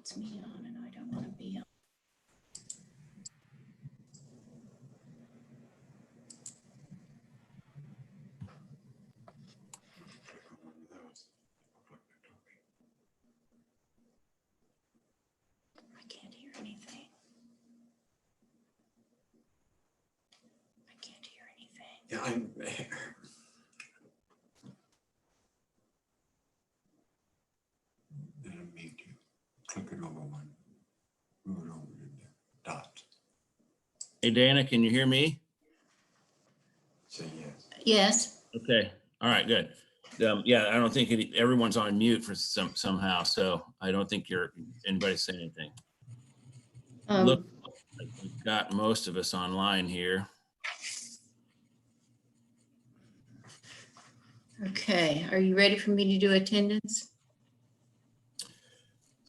puts me on and I don't want to be on. I can't hear anything. I can't hear anything. Yeah, I'm. Then I mute you. Click it over one. Move it over to the dot. Hey, Dana, can you hear me? Say yes. Yes. Okay. All right, good. Yeah, I don't think everyone's on mute for somehow, so I don't think anybody's saying anything. Look, we've got most of us online here. Okay, are you ready for me to do attendance?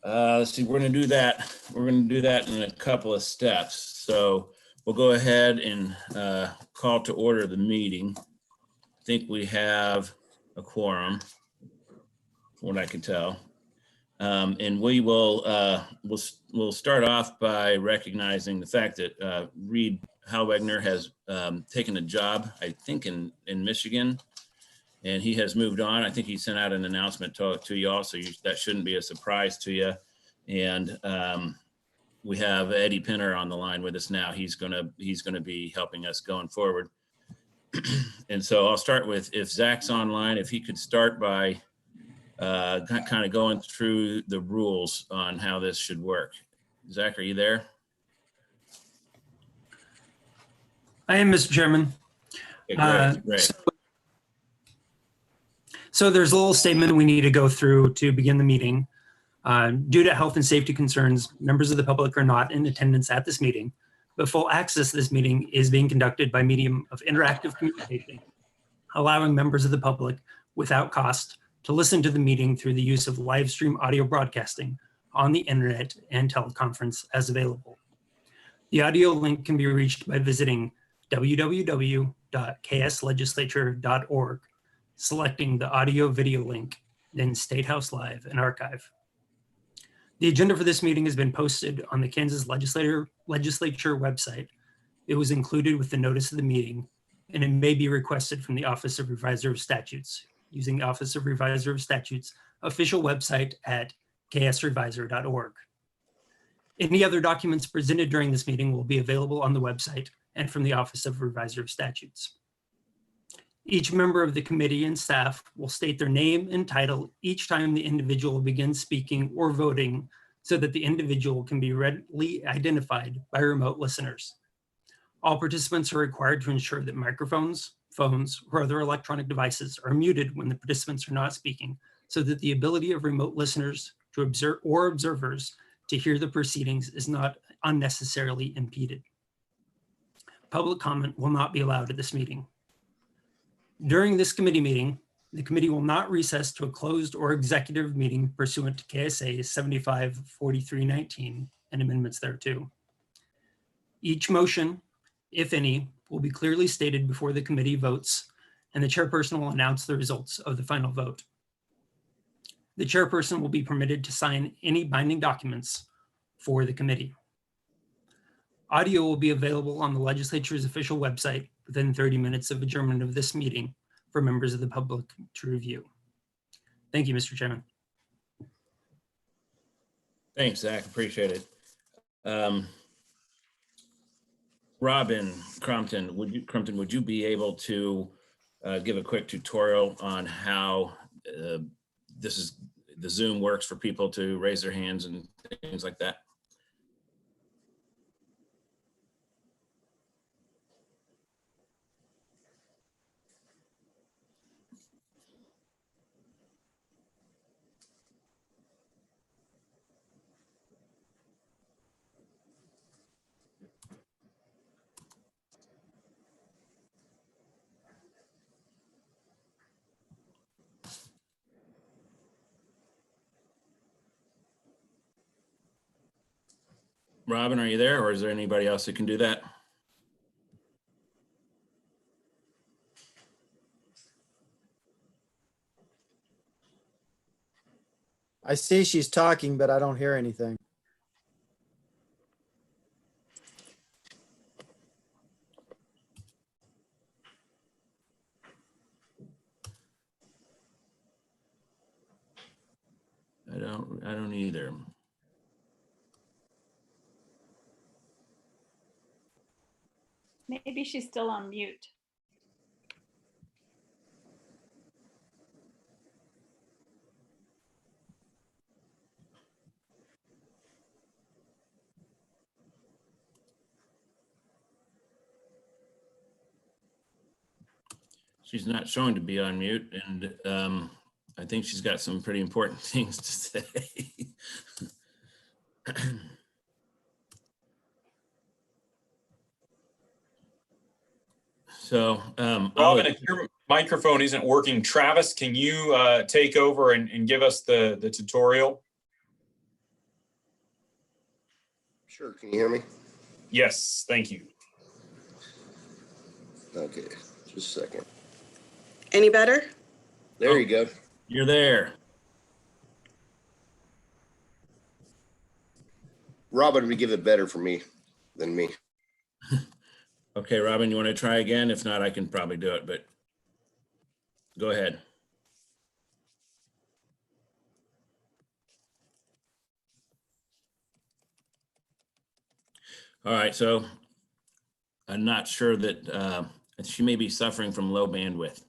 Let's see, we're going to do that. We're going to do that in a couple of steps. So we'll go ahead and call to order the meeting. I think we have a quorum, from what I can tell. And we will we'll start off by recognizing the fact that Reed Halwegner has taken a job, I think in Michigan, and he has moved on. I think he sent out an announcement to you all, so that shouldn't be a surprise to you. And we have Eddie Pinner on the line with us now. He's gonna be helping us going forward. And so I'll start with, if Zach's online, if he could start by kind of going through the rules on how this should work. Zach, are you there? I am, Mr. Chairman. Okay, great. So there's a little statement we need to go through to begin the meeting. Due to health and safety concerns, members of the public are not in attendance at this meeting, but full access to this meeting is being conducted by medium of interactive communication, allowing members of the public without cost to listen to the meeting through the use of live stream audio broadcasting on the internet and teleconference as available. The audio link can be reached by visiting www.ks.legislature.org, selecting the audio video link, then State House Live and Archive. The agenda for this meeting has been posted on the Kansas Legislature website. It was included with the notice of the meeting, and it may be requested from the Office of Revisor of Statutes using the Office of Revisor of Statutes official website at ksrevisor.org. Any other documents presented during this meeting will be available on the website and from the Office of Revisor of Statutes. Each member of the committee and staff will state their name and title each time the individual begins speaking or voting, so that the individual can be readily identified by remote listeners. All participants are required to ensure that microphones, phones, or other electronic devices are muted when the participants are not speaking, so that the ability of remote listeners to observe or observers to hear the proceedings is not unnecessarily impeded. Public comment will not be allowed at this meeting. During this committee meeting, the committee will not recess to a closed or executive meeting pursuant to KSA 754319 and amendments thereto. Each motion, if any, will be clearly stated before the committee votes, and the chairperson will announce the results of the final vote. The chairperson will be permitted to sign any binding documents for the committee. Audio will be available on the legislature's official website within 30 minutes of adjournment of this meeting for members of the public to review. Thank you, Mr. Chairman. Thanks, Zach. Appreciate it. Robin Crumpton, would you be able to give a quick tutorial on how the Zoom works for people to raise their hands and things like that? Robin, are you there, or is there anybody else that can do that? I see she's talking, but I don't hear anything. I don't either. Maybe she's still on mute. She's not showing to be on mute, and I think she's got some pretty important things to say. So, Robin, if your microphone isn't working, Travis, can you take over and give us the tutorial? Sure, can you hear me? Yes, thank you. Okay, just a second. Any better? There you go. you're there. Robin would give it better for me than me. Okay, Robin, you want to try again? If not, I can probably do it, but go ahead. All right, so I'm not sure that she may be suffering from low bandwidth.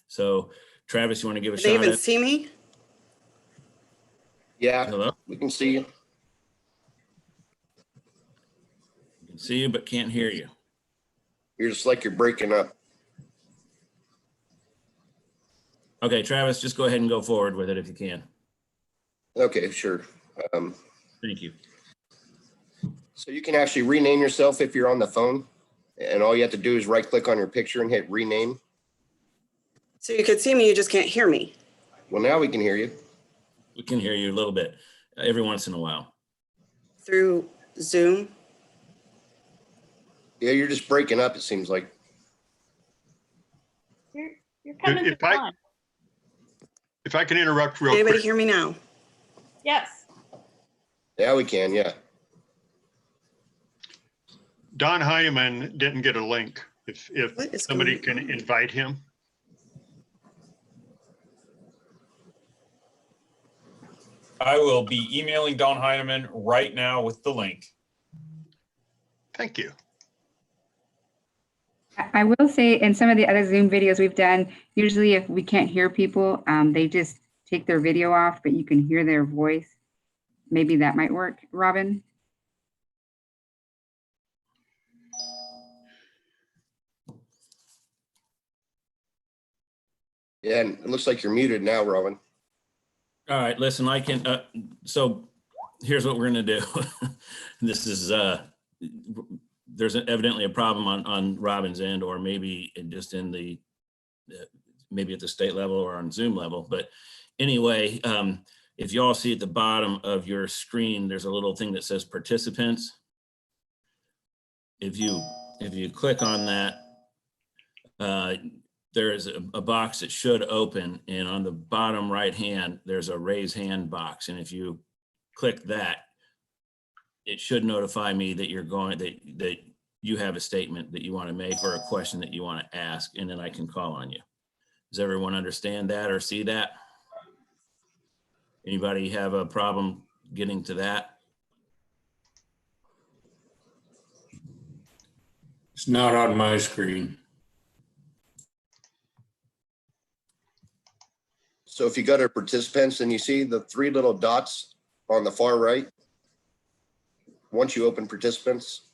So Travis, you want to give a Can they shot even at? see me? Yeah, Hello? we can see you. I can see you, but can't hear you. You're just like you're breaking up. Okay, Travis, just go ahead and go forward with it if you can. Okay, sure. Thank you. So you can actually rename yourself if you're on the phone, and all you have to do is right click on your picture and hit rename. So you could see me, you just can't hear me. Well, now we can hear you. We can hear you a little bit every once in a while. Through Zoom. Yeah, you're just breaking up, it seems like. You're coming If through I- fine. If I can interrupt real Anybody quick, hear me now? Yes. Yeah, we can, yeah. Don Heineman didn't get a link. If What is somebody going can on? invite him. I will be emailing Don Heineman right now with the link. Thank you. I will say in some of the other Zoom videos we've done, usually if we can't hear people, they just take their video off, but you can hear their voice. Maybe that might work, Robin. Yeah, and it looks like you're muted now, Robin. All right, listen, I can, so here's what we're gonna do. This is, there's evidently a problem on Robin's end, or maybe just in the, maybe at the state level or on Zoom level. But anyway, if you all see at the bottom of your screen, there's a little thing that says participants. If you click on that, there is a box that should open, and on the bottom right hand, there's a raise hand box. And if you click that, it should notify me that you're going, that you have a statement that you want to make or a question that you want to ask, and then I can call on you. Does everyone understand that or see that? Anybody have a problem getting to that? It's not on my screen. So if you go to participants and you see the three little dots on the far right, once you open participants,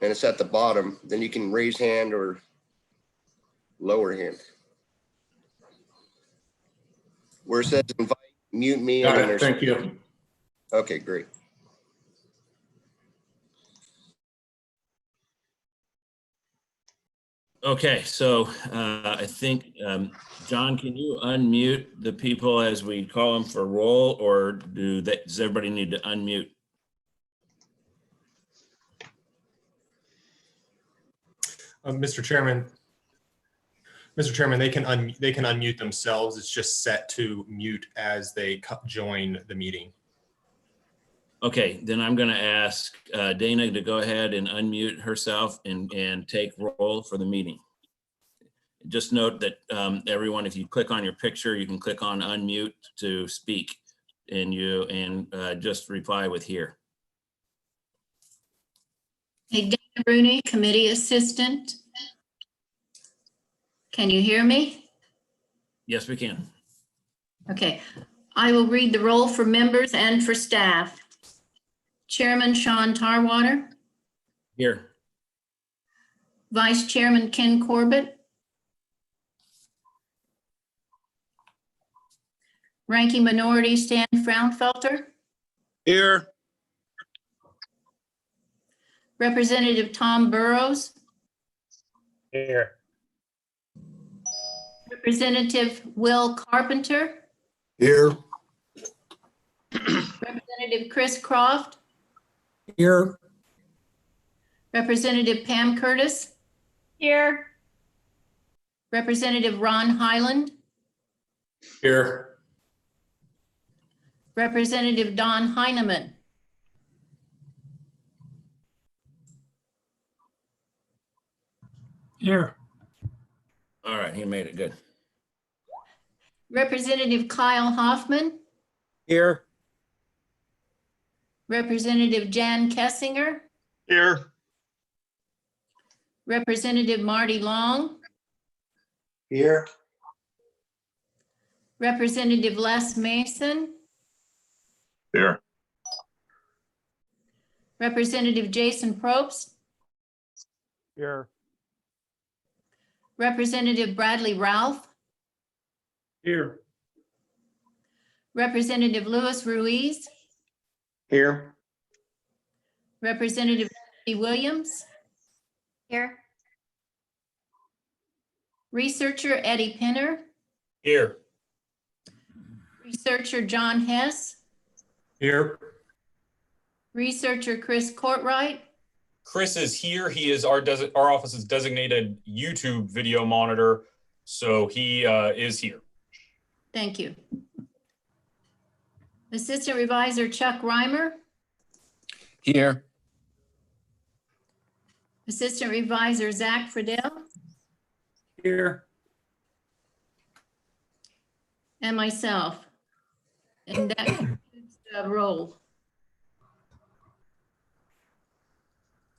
and it's at the bottom, then you can raise hand or lower hand. Where it says invite, mute me. And Got then it, there's, thank you. okay, great. Okay, so I think, John, can you unmute the people as we call them for roll, or does everybody need to unmute? Mr. Chairman, Mr. Chairman, they can unmute themselves. It's just set to mute as they join the meeting. Okay, then I'm going to ask Dana to go ahead and unmute herself and take roll for the meeting. Just note that everyone, if you click on your picture, you can click on unmute to speak, and just reply with here. Hey, Dana Rooney, committee assistant. Can you hear me? Yes, we can. Okay, I will read the roll for members and for staff. Chairman Sean Tarwater, Here. Vice Chairman Ken Corbett, Ranking Minority Stan Fraunfelter, Here. Representative Tom Burrows, Here. Representative Will Carpenter, Here. Representative Chris Croft, Here. Representative Pam Curtis, Here. Representative Ron Highland, Here. Representative Don Heineman, Here. All right, he made it good. Representative Kyle Hoffman, Here. Representative Jan Kessinger, Here. Representative Marty Long, Here. Representative Les Mason, Here. Representative Jason Probst, Here. Representative Bradley Ralph, Here. Representative Luis Ruiz, Here. Representative Randy Williams, Here. Researcher Eddie Pinner, Here. Researcher John Hess, Here. Researcher Chris Courtright, Chris is here. He is our office's designated YouTube video monitor. So he is here. thank you. Assistant Revisor Chuck Reimer, Here. Assistant Revisor Zach Friedel, Here. and myself. And that concludes the roll.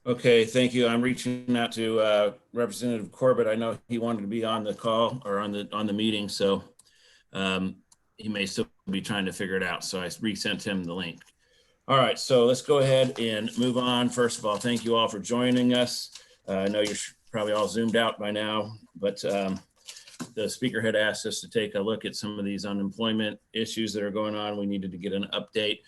Okay, thank you. I'm reaching out to Representative Corbett. I know he wanted to be on the call or on the meeting, so he may still be trying to figure it out. So I resent him the link. All right, so let's go ahead and move on. First of all, thank you all for joining us. I know you're probably all zoomed out by now, but the speaker had asked us to take a look at some of these unemployment issues that are going on. We needed to get an update.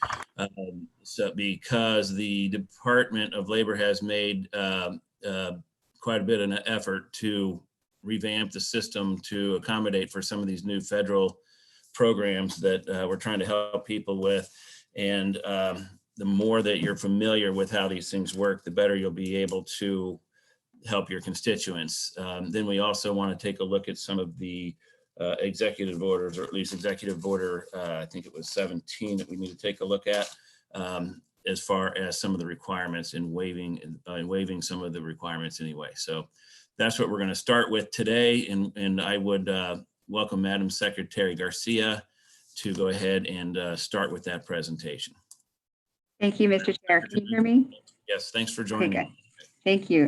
So because the Department of Labor has made quite a bit of an effort to revamp the system to accommodate for some of these new federal programs that we're trying to help people with. And the more that you're familiar with how these things work, the better you'll be able to help your constituents. Then we also want to take a look at some of the executive orders, or at least executive order, I think it was 17 that we need to take a look at as far as some of the requirements and waiving some of the requirements anyway. So that's what we're going to start with today. And I would welcome Madam Secretary Garcia to go ahead and start with that presentation. Thank you, Mr. Chair. Can you hear me? Yes, thanks for Okay, joining. good. Thank you.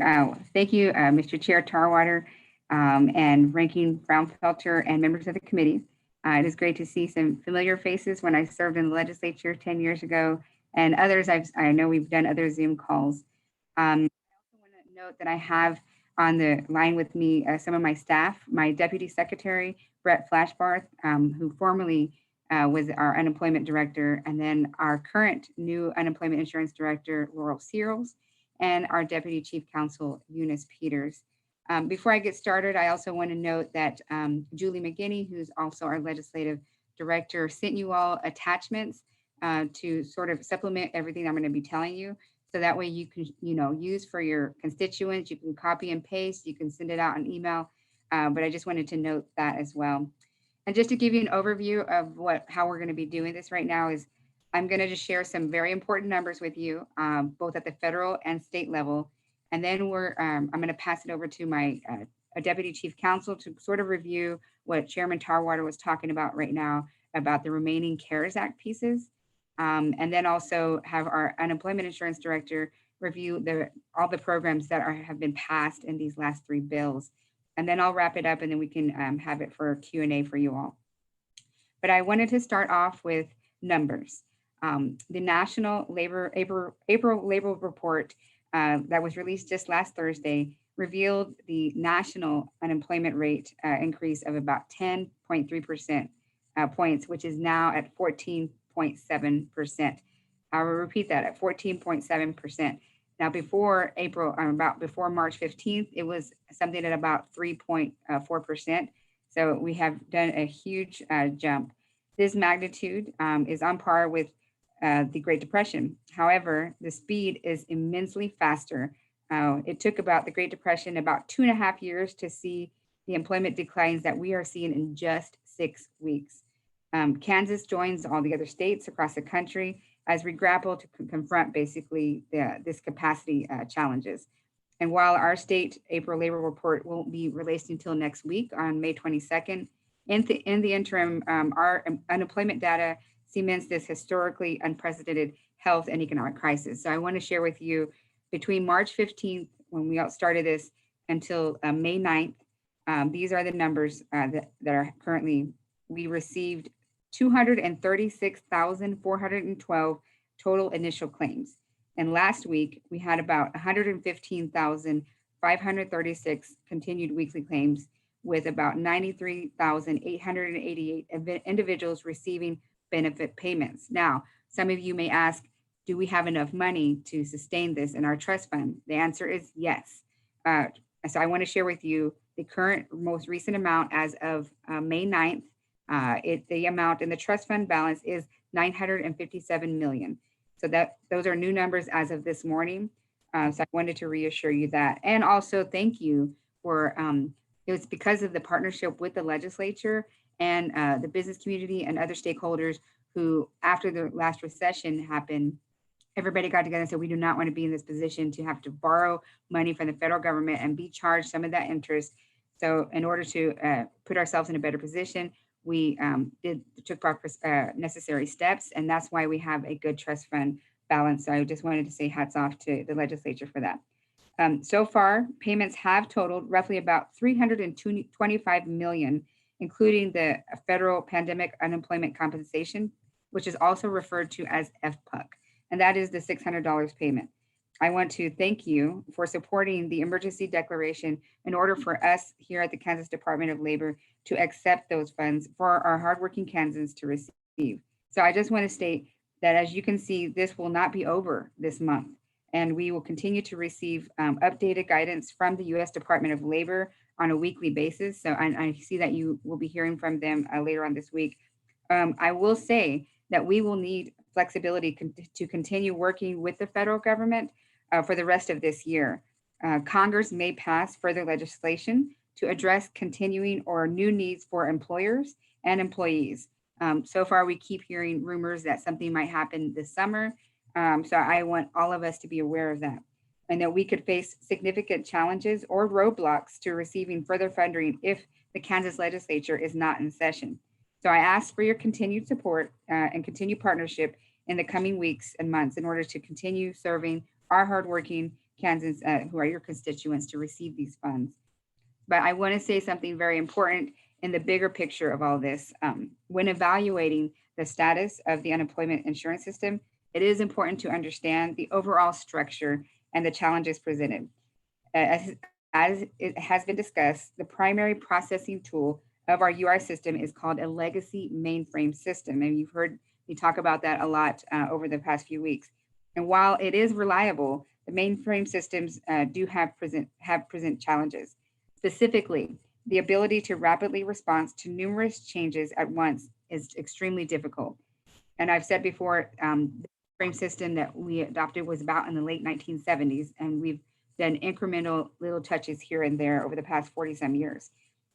Thank you, Mr. Chair Tarwater and Ranking Fraunfelter and members of the committee. It is great to see some familiar faces when I served in the legislature 10 years ago, and others I know we've done other Zoom calls. I also want to note that I have on the line with me some of my staff, my Deputy Secretary, Brett Flashbarth, who formerly was our unemployment director, and then our current new unemployment insurance director, Laurel Searles, and our Deputy Chief Counsel, Eunice Peters. Before I get started, I also want to note that Julie McGinney, who's also our legislative director, sent you all attachments to sort of supplement everything I'm going to be telling you. So that way you can, use for your constituents, you can copy and paste, you can send it out an email. but I just wanted to note that as well. And just to give you an overview of how we're going to be doing this right now is I'm going to just share some very important numbers with you, both at the federal and state level. And then I'm going to pass it over to my Deputy Chief Counsel to sort of review what Chairman Tarwater was talking about right now about the remaining CARES Act pieces. And then also have our Unemployment Insurance Director review all the programs that have been passed in these last 3 bills. And then I'll wrap it up and then we can have it for Q&A for you all. But I wanted to start off with numbers. The National April Labor Report that was released just last Thursday revealed the national unemployment rate increase of about 10.3% points, which is now at 14.7%. I will repeat that, at 14.7%. Now, before before March 15th, it was something at about 3.4%. So we have done a huge jump. This magnitude is on par with the Great Depression. However, the speed is immensely faster. It took the Great Depression about 2.5 years to see the employment declines that we are seeing in just 6 weeks. Kansas joins all the other states across the country as we grapple to confront basically this capacity challenges. And while our state April labor report won't be released until next week on May 22nd, in the interim, our unemployment data cements this historically unprecedented health and economic crisis. So I want to share with you between March 15th, when we started this, until May 9th, these are the numbers that are currently, we received 236,412 total initial claims. And last week, we had about 115,536 continued weekly claims, with about 93,888 individuals receiving benefit payments. Now, some of you may ask, do we have enough money to sustain this in our trust fund? The answer is yes. So I want to share with you the current most recent amount as of May 9th. The amount in the trust fund balance is 957 million. So those are new numbers as of this morning. So I wanted to reassure you that. And also thank you for, it was because of the partnership with the legislature and the business community and other stakeholders who, after the last recession happened, everybody got together and said, we do not want to be in this position to have to borrow money from the federal government and be charged some of that interest. So in order to put ourselves in a better position, we took proper necessary steps, and that's why we have a good trust fund balance. So I just wanted to say hats off to the legislature for that. So far, payments have totaled roughly about 325 million, including the federal pandemic unemployment compensation, which is also referred to as FPUC, and that is the $600 payment. I want to thank you for supporting the emergency declaration in order for us here at the Kansas Department of Labor to accept those funds for our hardworking Kansans to receive. So I just want to state that, as you can see, this will not be over this month, and we will continue to receive updated guidance from the U.S. Department of Labor on a weekly basis. So I see that you will be hearing from them later on this week. I will say that we will need flexibility to continue working with the federal government for the rest of this year. Congress may pass further legislation to address continuing or new needs for employers and employees. So far, we keep hearing rumors that something might happen this summer. So I want all of us to be aware of that, and that we could face significant challenges or roadblocks to receiving further funding if the Kansas legislature is not in session. So I ask for your continued support and continued partnership in the coming weeks and months in order to continue serving our hardworking Kansans who are your constituents to receive these funds. But I want to say something very important in the bigger picture of all this. When evaluating the status of the unemployment insurance system, it is important to understand the overall structure and the challenges presented. As it has been discussed, the primary processing tool of our UR system is called a legacy mainframe system. And you've heard me talk about that a lot over the past few weeks. And while it is reliable, the mainframe systems do have present challenges. Specifically, the ability to rapidly respond to numerous changes at once is extremely difficult. And I've said before, the frame system that we adopted was about in the late 1970s, and we've done incremental little touches here and there over the past 40 some years.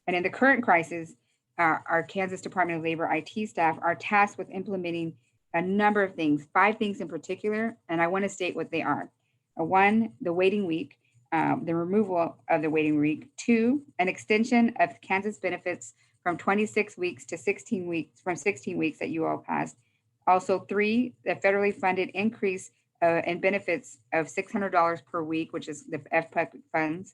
And in the current crisis, our Kansas Department of Labor IT staff are tasked with implementing a number of things, 5 things in particular, and I want to state what they are. 1, the waiting week, the removal of the waiting week. 2, an extension of Kansas benefits from 26 weeks to 16 weeks, from 16 weeks that you all passed. Also 3, the federally funded increase in benefits of $600 per week, which is the FPUC funds.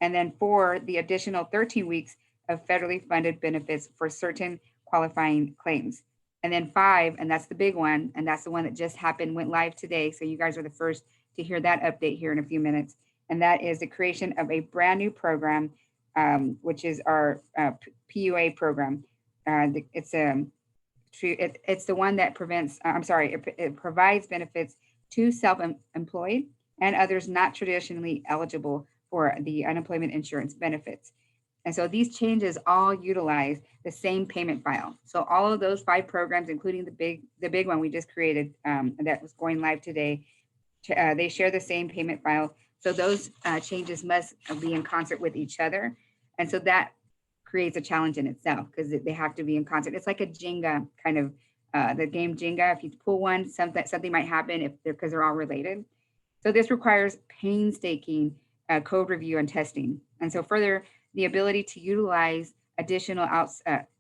And then 4, the additional 13 weeks of federally funded benefits for certain qualifying claims. And then 5, and that's the big one, and that's the one that just happened, went live today. So you guys are the first to hear that update here in a few minutes. And that is the creation of a brand new program, which is our PUA program. It's the one that it provides benefits to self-employed and others not traditionally eligible for the unemployment insurance benefits. And so these changes all utilize the same payment file. So all of those 5 programs, including the big one we just created that was going live today, they share the same payment file. So those changes must be in concert with each other. And so that creates a challenge in itself because they have to be in concert. It's like a Jenga kind of, the game Jenga. If you pull one, something might happen because they're all related. So this requires painstaking code review and testing. And so further, the ability to utilize additional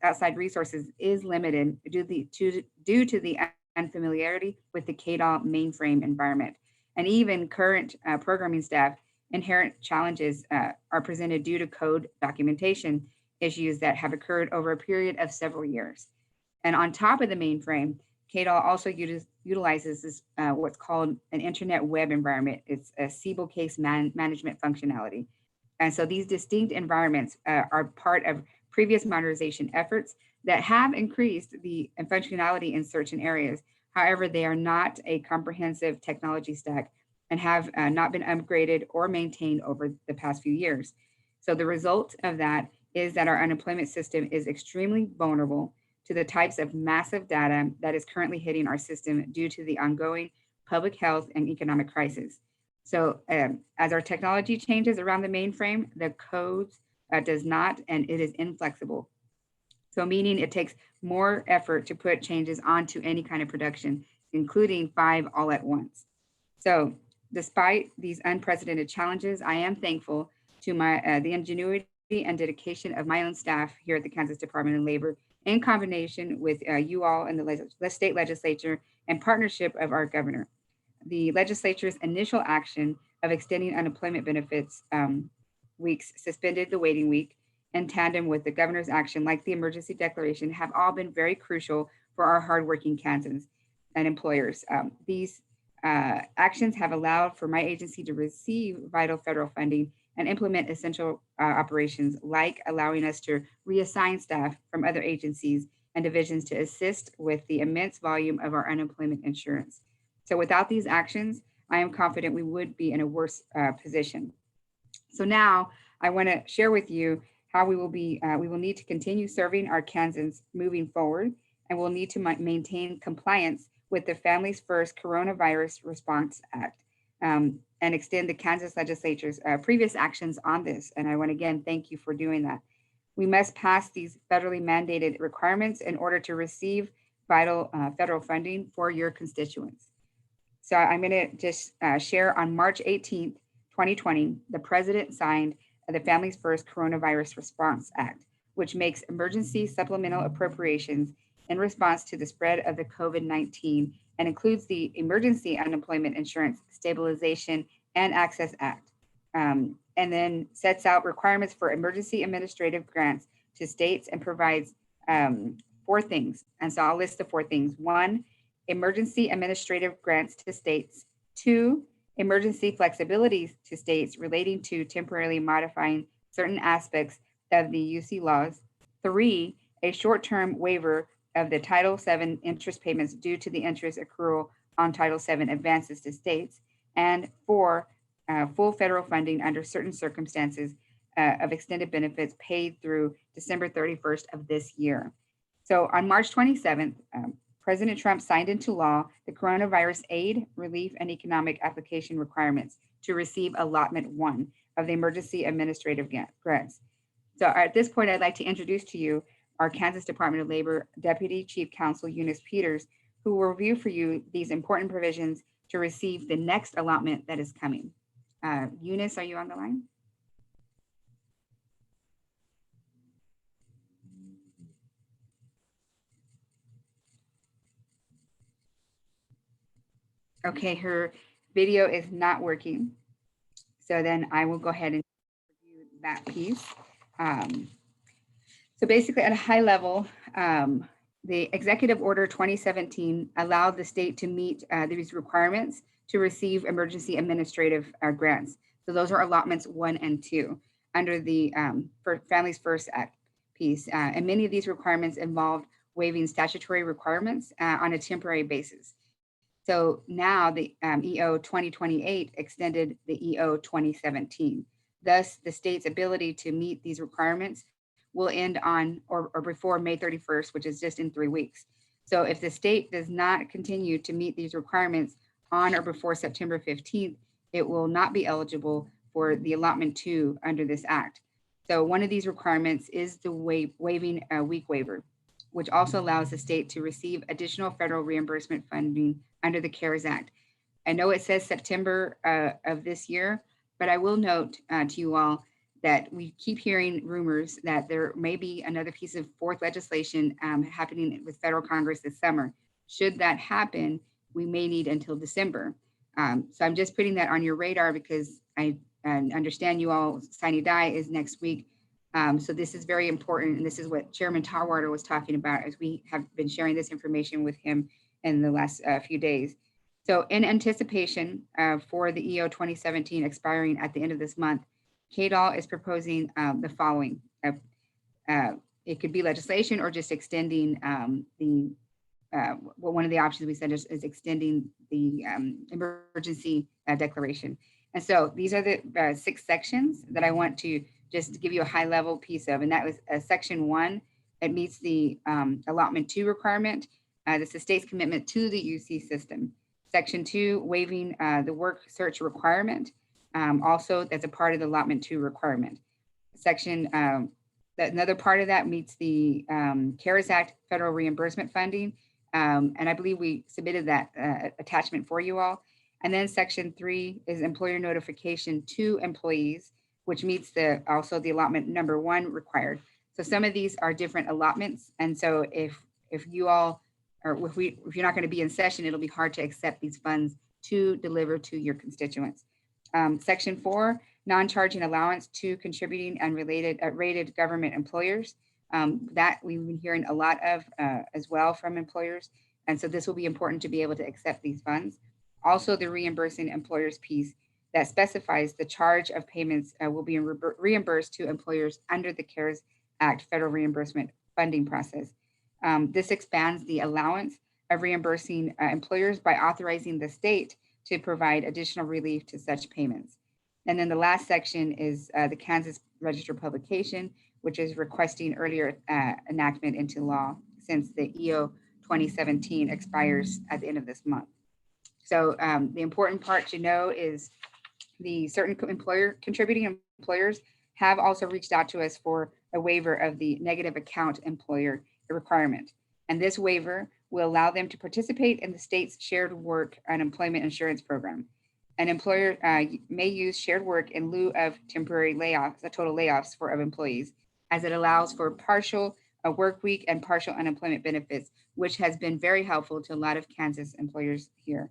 outside resources is limited due to the unfamiliarity with the ks.gov mainframe environment. And even current programming staff, inherent challenges are presented due to code documentation issues that have occurred over a period of several years. And on top of the mainframe, ks.gov also utilizes this what's called an internet web environment. It's a CBOL case management functionality. And so these distinct environments are part of previous modernization efforts that have increased the functionality in certain areas. However, they are not a comprehensive technology stack and have not been upgraded or maintained over the past few years. So the result of that is that our unemployment system is extremely vulnerable to the types of massive data that is currently hitting our system due to the ongoing public health and economic crisis. So as our technology changes around the mainframe, the codes does not, and it is inflexible. So meaning it takes more effort to put changes onto any kind of production, including 5 all at once. So despite these unprecedented challenges, I am thankful to the ingenuity and dedication of my own staff here at the Kansas Department of Labor in combination with you all in the state legislature and partnership of our governor. The legislature's initial action of extending unemployment benefits weeks suspended the waiting week in tandem with the governor's action like the emergency declaration have all been very crucial for our hardworking Kansans and employers. These actions have allowed for my agency to receive vital federal funding and implement essential operations like allowing us to reassign staff from other agencies and divisions to assist with the immense volume of our unemployment insurance. So without these actions, I am confident we would be in a worse position. So now I want to share with you how we will need to continue serving our Kansans moving forward, and we'll need to maintain compliance with the Families First Coronavirus Response Act and extend the Kansas legislature's previous actions on this. And I want to again thank you for doing that. We must pass these federally mandated requirements in order to receive vital federal funding for your constituents. So I'm going to just share on March 18th, 2020, the president signed the Families First Coronavirus Response Act, which makes emergency supplemental appropriations in response to the spread of the COVID-19 and includes the Emergency Unemployment Insurance Stabilization and Access Act, and then sets out requirements for emergency administrative grants to states and provides 4 things. And so I'll list the 4 things. 1, emergency administrative grants to states. 2, emergency flexibilities to states relating to temporarily modifying certain aspects of the UC laws. 3, a short-term waiver of the Title VII interest payments due to the interest accrual on Title VII advances to states. And 4, full federal funding under certain circumstances of extended benefits paid through December 31st of this year. So on March 27th, President Trump signed into law the Coronavirus Aid, Relief, and Economic Application Requirements to receive Allotment 1 of the Emergency Administrative Grants. So at this point, I'd like to introduce to you our Kansas Department of Labor Deputy Chief Counsel Eunice Peters, who will review for you these important provisions to receive the next allotment that is coming. Eunice, are you on the line? Okay, her video is not working. So then I will go ahead and review that piece. So basically at a high level, the Executive Order 2017 allowed the state to meet these requirements to receive emergency administrative grants. So those are allotments 1 and 2 under the Families First Act piece. And many of these requirements involved waiving statutory requirements on a temporary basis. So now the EO 2028 extended the EO 2017. Thus, the state's ability to meet these requirements will end on or before May 31st, which is just in 3 weeks. So if the state does not continue to meet these requirements on or before September 15th, it will not be eligible for the allotment 2 under this act. So one of these requirements is the waiving a week waiver, which also allows the state to receive additional federal reimbursement funding under the CARES Act. I know it says September of this year, but I will note to you all that we keep hearing rumors that there may be another piece of fourth legislation happening with federal Congress this summer. Should that happen, we may need until December. So I'm just putting that on your radar because I understand you all, sine die is next week. So this is very important. And this is what Chairman Tarwater was talking about as we have been sharing this information with him in the last few days. So in anticipation for the EO 2017 expiring at the end of this month, KDOL is proposing the following. It could be legislation or just extending one of the options we said is extending the emergency declaration. And so these are the 6 sections that I want to just give you a high level piece of. And that was section 1. It meets the allotment 2 requirement. That's the state's commitment to the UC system. Section 2, waiving the work search requirement. Also, that's a part of the allotment 2 requirement. Section, another part of that meets the CARES Act federal reimbursement funding. And I believe we submitted that attachment for you all. And then section 3 is employer notification to employees, which meets also the allotment number 1 required. So some of these are different allotments. And so if you all, or if you're not going to be in session, it'll be hard to accept these funds to deliver to your constituents. Section 4, non-charging allowance to contributing and related rated government employers. That we've been hearing a lot of as well from employers. And so this will be important to be able to accept these funds. Also the reimbursing employers piece that specifies the charge of payments will be reimbursed to employers under the CARES Act federal reimbursement funding process. This expands the allowance of reimbursing employers by authorizing the state to provide additional relief to such payments. And then the last section is the Kansas Register publication, which is requesting earlier enactment into law since the EO 2017 expires at the end of this month. So the important part to know is the certain contributing employers have also reached out to us for a waiver of the negative account employer requirement. And this waiver will allow them to participate in the state's shared work and employment insurance program. An employer may use shared work in lieu of temporary layoffs, total layoffs of employees, as it allows for partial work week and partial unemployment benefits, which has been very helpful to a lot of Kansas employers here.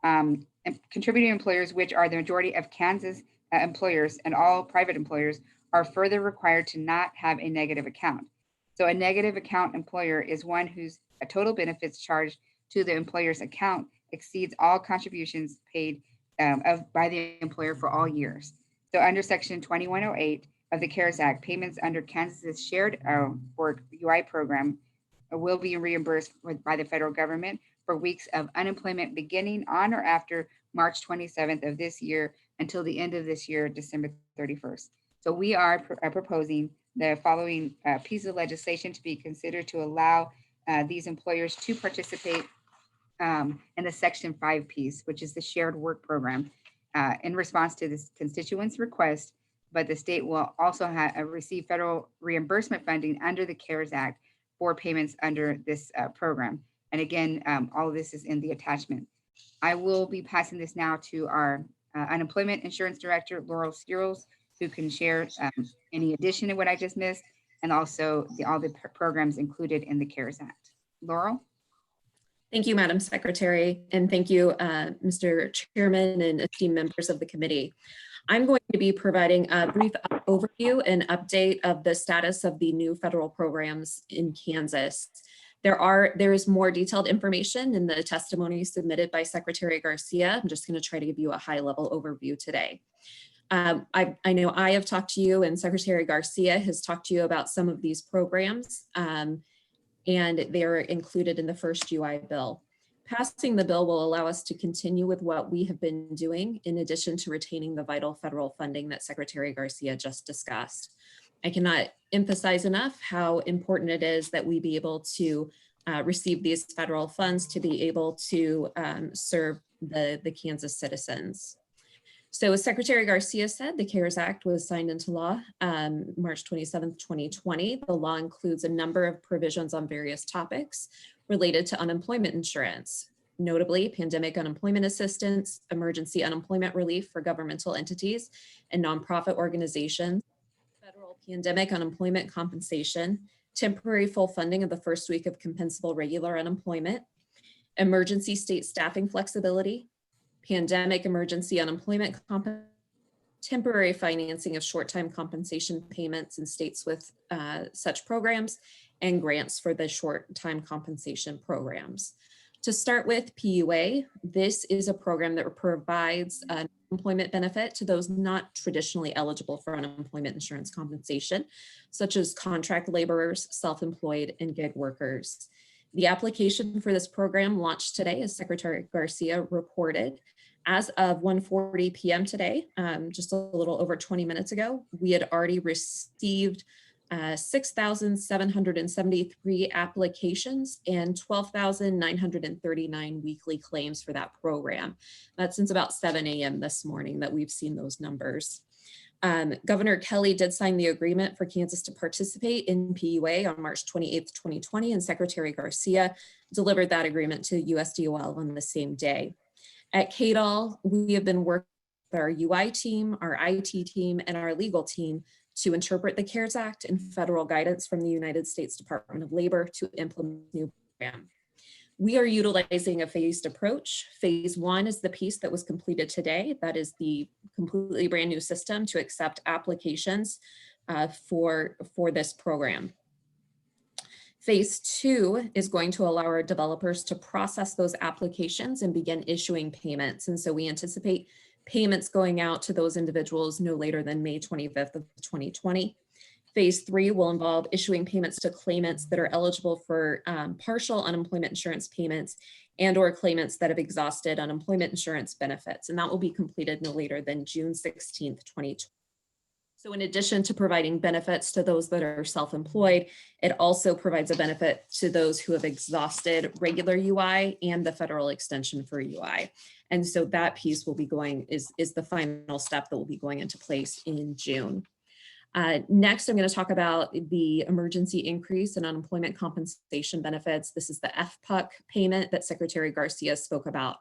And contributing employers, which are the majority of Kansas employers and all private employers, are further required to not have a negative account. So a negative account employer is one whose total benefits charged to the employer's account exceeds all contributions paid by the employer for all years. So under section 2108 of the CARES Act, payments under Kansas's shared work UI program will be reimbursed by the federal government for weeks of unemployment beginning on or after March 27th of this year until the end of this year, December 31st. So we are proposing the following piece of legislation to be considered to allow these employers to participate in the section 5 piece, which is the shared work program in response to this constituent's request but the state will also receive federal reimbursement funding under the CARES Act for payments under this program. And again, all of this is in the attachment. I will be passing this now to our Unemployment Insurance Director, Laurel Searles, who can share any addition to what I just missed, and also all the programs included in the CARES Act. Laurel? Thank you, Madam Secretary, and thank you, Mr. Chairman and esteemed members of the committee. I'm going to be providing a brief overview and update of the status of the new federal programs in Kansas. There is more detailed information in the testimony submitted by Secretary Garcia. I'm just going to try to give you a high-level overview today. I know I have talked to you, and Secretary Garcia has talked to you about some of these programs, and they're included in the first UI bill. Passing the bill will allow us to continue with what we have been doing, in addition to retaining the vital federal funding that Secretary Garcia just discussed. I cannot emphasize enough how important it is that we be able to receive these federal funds to be able to serve the Kansas citizens. So as Secretary Garcia said, the CARES Act was signed into law March 27th, 2020. The law includes a number of provisions on various topics related to unemployment insurance, notably pandemic unemployment assistance, emergency unemployment relief for governmental entities and nonprofit organizations, federal pandemic unemployment compensation, temporary full funding of the first week of compensable regular unemployment, emergency state staffing flexibility, pandemic emergency unemployment temporary financing of short-time compensation payments in states with such programs, and grants for the short-time compensation programs. To start with PUA, this is a program that provides an employment benefit to those not traditionally eligible for unemployment insurance compensation, such as contract laborers, self-employed, and gig workers. The application for this program launched today, as Secretary Garcia reported. As of 1:40 p.m. today, just a little over 20 minutes ago, we had already received 6,773 applications and 12,939 weekly claims for that program. That's since about 7 a.m. this morning that we've seen those numbers. Governor Kelly did sign the agreement for Kansas to participate in PUA on March 28th, 2020, and Secretary Garcia delivered that agreement to USDOL on the same day. At KDOL, we have been working with our UI team, our IT team, and our legal team to interpret the CARES Act and federal guidance from the United States Department of Labor to implement the new program. We are utilizing a phased approach. Phase 1 is the piece that was completed today. That is the completely brand new system to accept applications for this program. Phase 2 is going to allow our developers to process those applications and begin issuing payments. And so we anticipate payments going out to those individuals no later than May 25th of 2020. Phase 3 will involve issuing payments to claimants that are eligible for partial unemployment insurance payments and/or claimants that have exhausted unemployment insurance benefits. And that will be completed no later than June 16th, 2020. So in addition to providing benefits to those that are self-employed, it also provides a benefit to those who have exhausted regular UI and the federal extension for UI. And so that piece will be going, is the final step that will be going into place in June. Next, I'm going to talk about the emergency increase in unemployment compensation benefits. This is the FPUC payment that Secretary Garcia spoke about.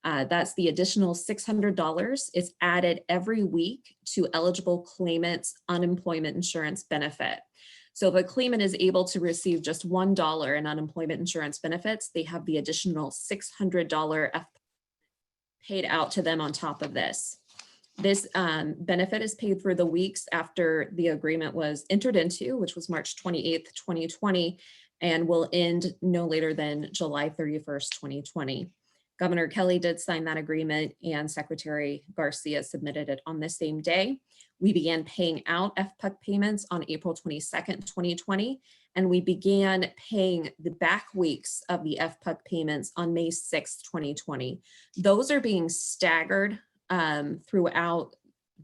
That's the additional $600. It's added every week to eligible claimants' unemployment insurance benefit. So if a claimant is able to receive just $1 in unemployment insurance benefits, they have the additional $600 paid out to them on top of this. This benefit is paid for the weeks after the agreement was entered into, which was March 28th, 2020, and will end no later than July 31st, 2020. Governor Kelly did sign that agreement and Secretary Garcia submitted it on the same day. We began paying out FPUC payments on April 22nd, 2020, and we began paying the back weeks of the FPUC payments on May 6th, 2020. Those are being staggered throughout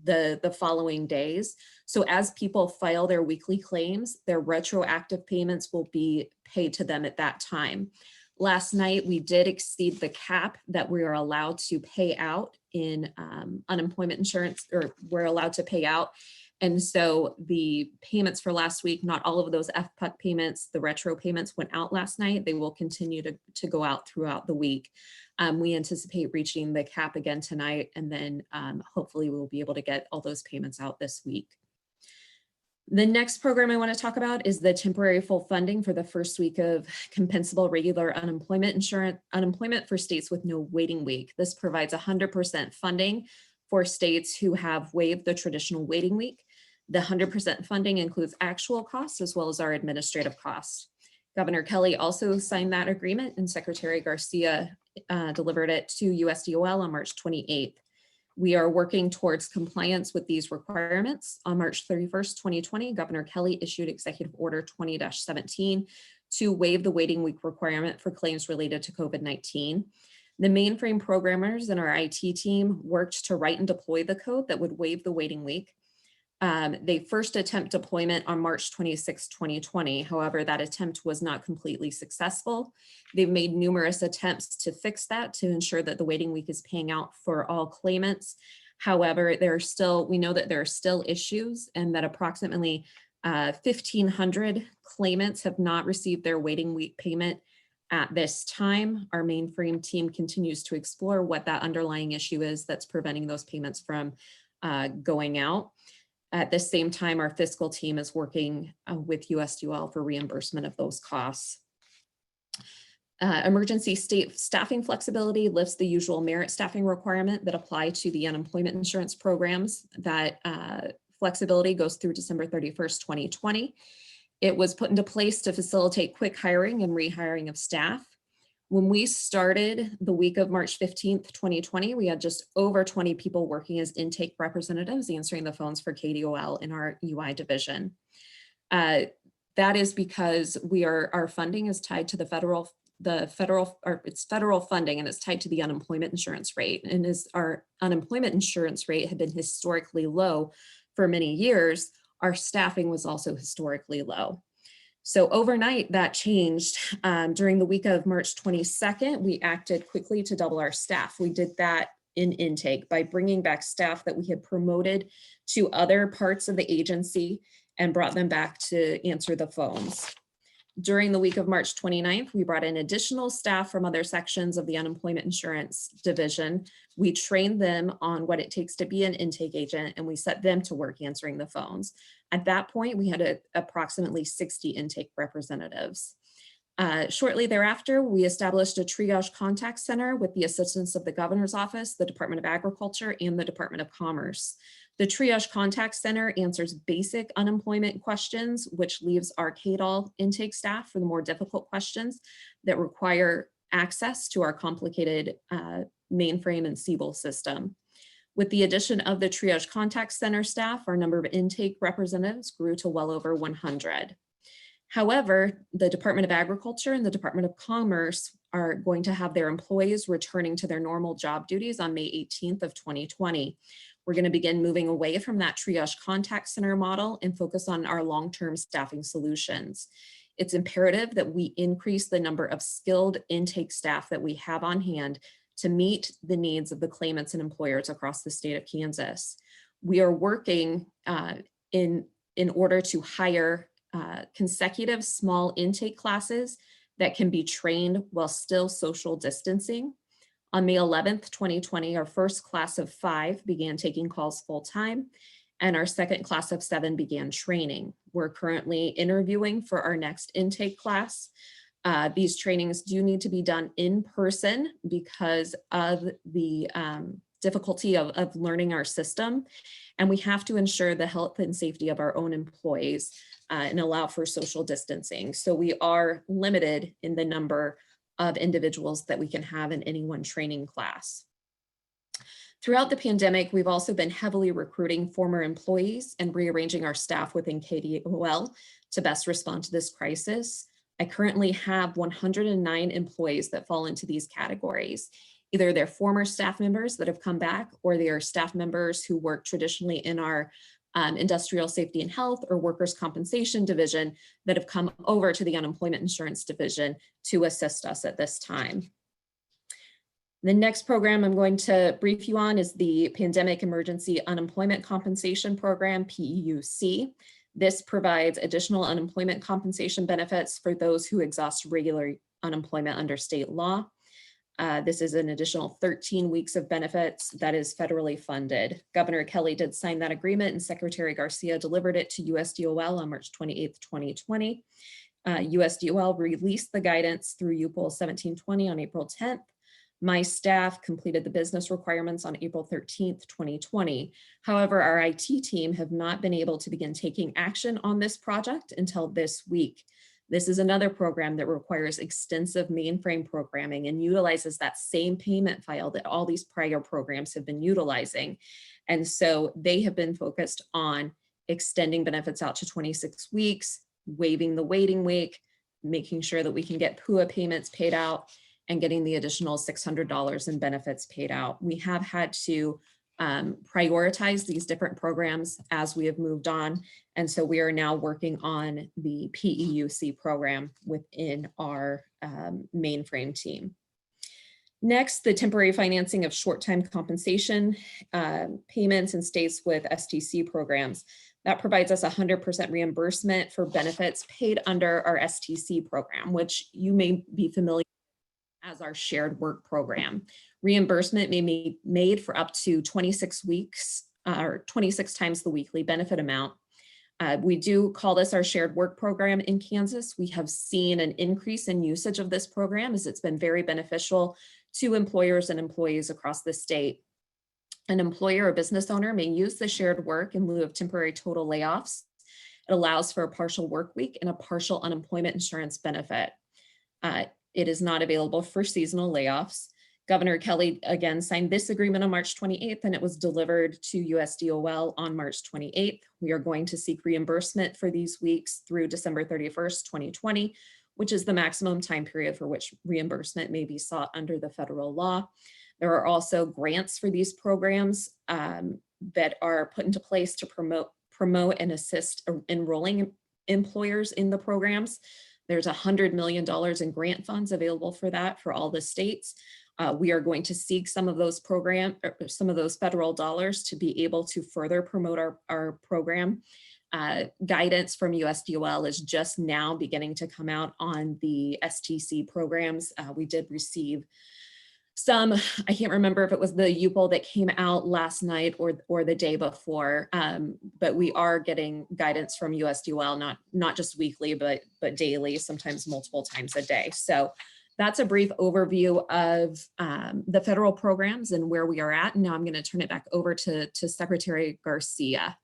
the following days. So as people file their weekly claims, their retroactive payments will be paid to them at that time. Last night, we did exceed the cap that we are allowed to pay out in unemployment insurance, or we're allowed to pay out. And so the payments for last week, not all of those FPUC payments, the retro payments went out last night. They will continue to go out throughout the week. We anticipate reaching the cap again tonight, and then hopefully we'll be able to get all those payments out this week. The next program I want to talk about is the temporary full funding for the first week of compensable regular unemployment for states with no waiting week. This provides 100% funding for states who have waived the traditional waiting week. The 100% funding includes actual costs as well as our administrative costs. Governor Kelly also signed that agreement, and Secretary Garcia delivered it to USDOL on March 28th. We are working towards compliance with these requirements. On March 31st, 2020, Governor Kelly issued Executive Order 20-17 to waive the waiting week requirement for claims related to COVID-19. The mainframe programmers and our IT team worked to write and deploy the code that would waive the waiting week. They first attempt deployment on March 26, 2020. However, that attempt was not completely successful. They've made numerous attempts to fix that to ensure that the waiting week is paying out for all claimants. However, we know that there are still issues, and that approximately 1,500 claimants have not received their waiting week payment at this time. Our mainframe team continues to explore what that underlying issue is that's preventing those payments from going out. At the same time, our fiscal team is working with USDOL for reimbursement of those costs. Emergency state staffing flexibility lifts the usual merit staffing requirement that apply to the unemployment insurance programs. That flexibility goes through December 31st, 2020. It was put into place to facilitate quick hiring and rehiring of staff. When we started the week of March 15th, 2020, we had just over 20 people working as intake representatives answering the phones for KDOL in our UI division. That is because our funding is tied to it's federal funding, and it's tied to the unemployment insurance rate. And as our unemployment insurance rate had been historically low for many years, our staffing was also historically low. So overnight that changed. During the week of March 22nd, we acted quickly to double our staff. We did that in intake by bringing back staff that we had promoted to other parts of the agency and brought them back to answer the phones. During the week of March 29th, we brought in additional staff from other sections of the unemployment insurance division. We trained them on what it takes to be an intake agent, and we set them to work answering the phones. At that point, we had approximately 60 intake representatives. Shortly thereafter, we established a triage contact center with the assistance of the Governor's Office, the Department of Agriculture, and the Department of Commerce. The triage contact center answers basic unemployment questions, which leaves our KDOL intake staff for the more difficult questions that require access to our complicated mainframe and Siebel system. With the addition of the triage contact center staff, our number of intake representatives grew to well over 100. However, the Department of Agriculture and the Department of Commerce are going to have their employees returning to their normal job duties on May 18th of 2020. We're going to begin moving away from that triage contact center model and focus on our long-term staffing solutions. It's imperative that we increase the number of skilled intake staff that we have on hand to meet the needs of the claimants and employers across the state of Kansas. We are working in order to hire consecutive small intake classes that can be trained while still social distancing. On May 11th, 2020, our first class of 5 began taking calls full-time, and our second class of 7 began training. We're currently interviewing for our next intake class. These trainings do need to be done in person because of the difficulty of learning our system, and we have to ensure the health and safety of our own employees and allow for social distancing. So we are limited in the number of individuals that we can have in any one training class. Throughout the pandemic, we've also been heavily recruiting former employees and rearranging our staff within KDOL to best respond to this crisis. I currently have 109 employees that fall into these categories. Either they're former staff members that have come back, or they are staff members who work traditionally in our industrial safety and health or workers' compensation division that have come over to the unemployment insurance division to assist us at this time. The next program I'm going to brief you on is the Pandemic Emergency Unemployment Compensation Program, PEUC. This provides additional unemployment compensation benefits for those who exhaust regular unemployment under state law. This is an additional 13 weeks of benefits that is federally funded. Governor Kelly did sign that agreement and Secretary Garcia delivered it to USDOL on March 28th, 2020. USDOL released the guidance through UPOL 1720 on April 10th. My staff completed the business requirements on April 13th, 2020. However, our IT team have not been able to begin taking action on this project until this week. This is another program that requires extensive mainframe programming and utilizes that same payment file that all these prior programs have been utilizing. And so they have been focused on extending benefits out to 26 weeks, waiving the waiting week, making sure that we can get PUA payments paid out, and getting the additional $600 in benefits paid out. We have had to prioritize these different programs as we have moved on. And so we are now working on the PEUC program within our mainframe team. Next, the temporary financing of short-time compensation payments in states with STC programs. That provides us 100% reimbursement for benefits paid under our STC program, which you may be familiar as our shared work program. Reimbursement may be made for up to 26 weeks or 26 times the weekly benefit amount. We do call this our shared work program in Kansas. We have seen an increase in usage of this program as it's been very beneficial to employers and employees across the state. An employer or business owner may use the shared work in lieu of temporary total layoffs. It allows for a partial work week and a partial unemployment insurance benefit. It is not available for seasonal layoffs. Governor Kelly again signed this agreement on March 28th and it was delivered to USDOL on March 28th. We are going to seek reimbursement for these weeks through December 31st, 2020, which is the maximum time period for which reimbursement may be sought under the federal law. There are also grants for these programs that are put into place to promote and assist enrolling employers in the programs. There's $100 million in grant funds available for that for all the states. We are going to seek some of those federal dollars to be able to further promote our program. Guidance from USDOL is just now beginning to come out on the STC programs. We did receive some, I can't remember if it was the UPOL that came out last night or the day before, but we are getting guidance from USDOL, not just weekly, but daily, sometimes multiple times a day. So that's a brief overview of the federal programs and where we are at. And now I'm going to turn it back over to Secretary Garcia.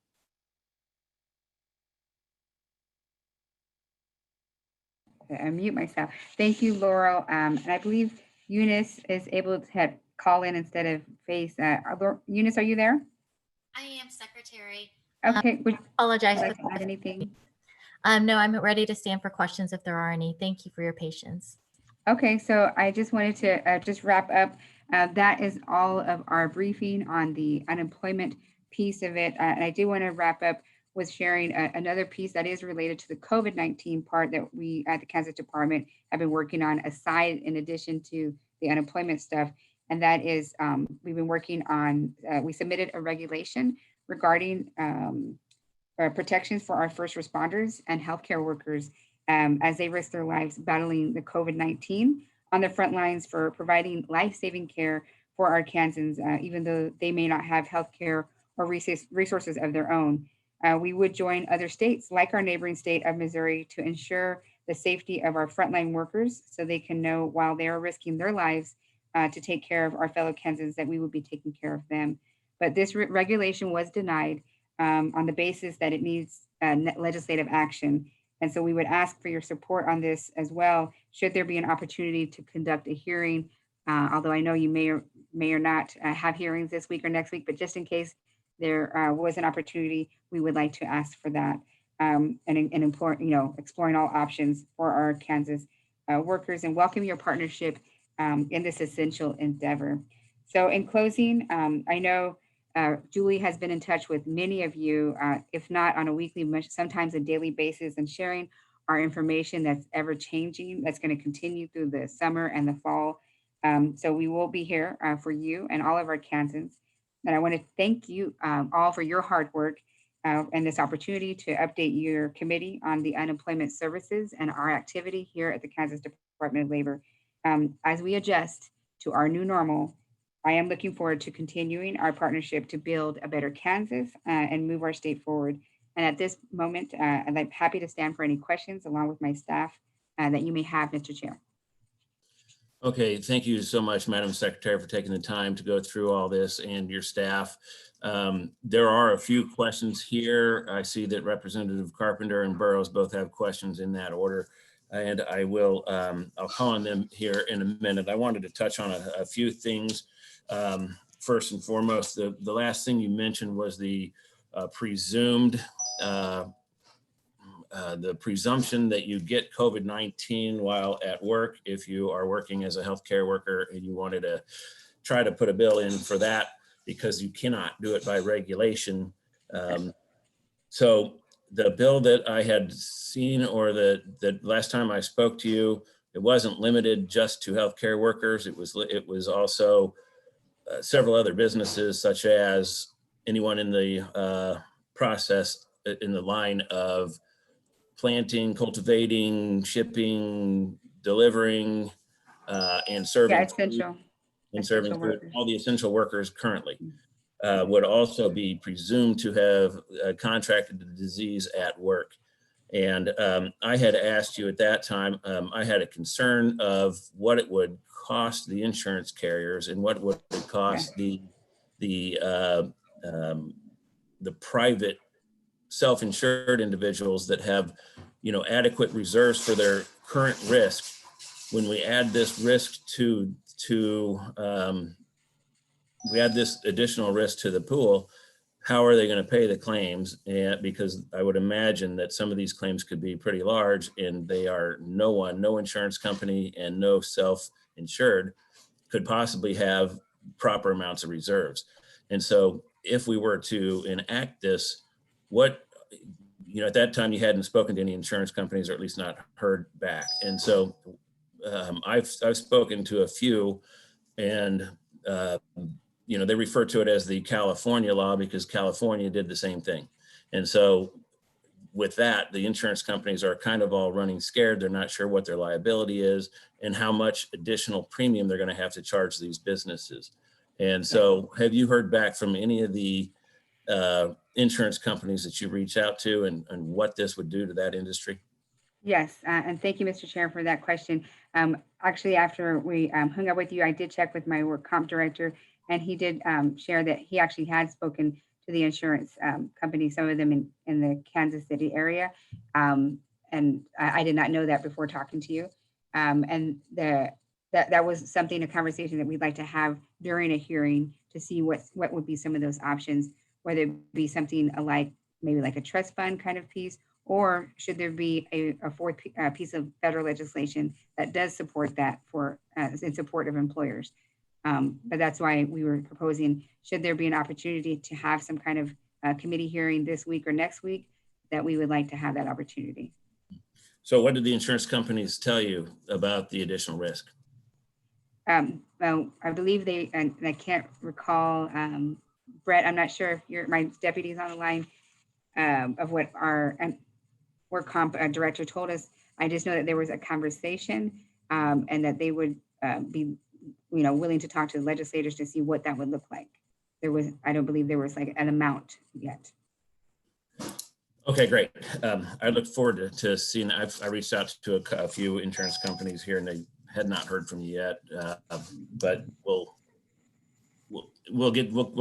Unmute myself. Thank you, Laurel. And I believe Eunice is able to call in instead of face. Eunice, are you there? I am, Secretary. Okay. Would you Apologize like for to add anything? No, I'm ready to stand for questions if there are any. Thank you for your patience. Okay, so I just wanted to just wrap up. That is all of our briefing on the unemployment piece of it. And I do want to wrap up with sharing another piece that is related to the COVID-19 part that we at the Kansas Department have been working on aside in addition to the unemployment stuff. And that is, we've been working on, we submitted a regulation regarding protections for our first responders and healthcare workers as they risk their lives battling the COVID-19 on the front lines for providing life-saving care for our Kansans, even though they may not have healthcare or resources of their own. We would join other states like our neighboring state of Missouri to ensure the safety of our frontline workers so they can know while they are risking their lives to take care of our fellow Kansans that we will be taking care of them. But this regulation was denied on the basis that it needs legislative action. And so we would ask for your support on this as well, should there be an opportunity to conduct a hearing, although I know you may or not have hearings this week or next week, but just in case there was an opportunity, we would like to ask for that and exploring all options for our Kansas workers and welcome your partnership in this essential endeavor. So in closing, I know Julie has been in touch with many of you, if not on a weekly, sometimes a daily basis, and sharing our information that's ever changing, that's going to continue through the summer and the fall. So we will be here for you and all of our Kansans. And I want to thank you all for your hard work and this opportunity to update your committee on the unemployment services and our activity here at the Kansas Department of Labor. As we adjust to our new normal, I am looking forward to continuing our partnership to build a better Kansas and move our state forward. And at this moment, I'm happy to stand for any questions along with my staff that you may have, Mr. Chair. Okay, thank you so much, Madam Secretary, for taking the time to go through all this and your staff. There are a few questions here. I see that Representative Carpenter and Burrows both have questions in that order, and I will, I'll call on them here in a minute. I wanted to touch on a few things. First and foremost, the last thing you mentioned was the presumption that you get COVID-19 while at work if you are working as a healthcare worker and you wanted to try to put a bill in for that because you cannot do it by regulation. So the bill that I had seen, or the last time I spoke to you, it wasn't limited just to healthcare workers. It was also several other businesses, such as anyone in the process in the line of planting, cultivating, shipping, delivering, and serving. Yeah, essential. And serving essential food. workers. All the essential workers currently would also be presumed to have contracted the disease at work. And I had asked you at that time, I had a concern of what it would cost the insurance carriers and what would it cost the private self-insured individuals that have, adequate reserves for their current risk. When we add this risk we add this additional risk to the pool, how are they going to pay the claims? And because I would imagine that some of these claims could be pretty large, and they are no insurance company and no self-insured could possibly have proper amounts of reserves. And so if we were to enact this, at that time you hadn't spoken to any insurance companies, or at least not heard back. And so I've spoken to a few, and they refer to it as the California law because California did the same thing. And so with that, the insurance companies are kind of all running scared. They're not sure what their liability is and how much additional premium they're going to have to charge these businesses. And so have you heard back from any of the insurance companies that you reach out to and what this would do to that industry? Yes, and thank you, Mr. Chair, for that question. Actually, after we hung up with you, I did check with my work comp director, and he did share that he actually had spoken to the insurance company, some of them in the Kansas City area. And I did not know that before talking to you. And that was a conversation that we'd like to have during a hearing to see what would be some of those options, whether it be something maybe like a trust fund kind of piece, or should there be a fourth piece of federal legislation that does support that in support of employers. But that's why we were proposing, should there be an opportunity to have some kind of committee hearing this week or next week, that we would like to have that opportunity. So what did the insurance companies tell you about the additional risk? Well, I believe and I can't recall, Brett, I'm not sure if my deputy's on the line, of what our work comp director told us. I just know that there was a conversation and that they would be willing to talk to the legislators to see what that would look like. I don't believe there was an amount yet. Okay, great. I look forward to seeing. I reached out to a few insurance companies here, and they had not heard from you yet. But we'll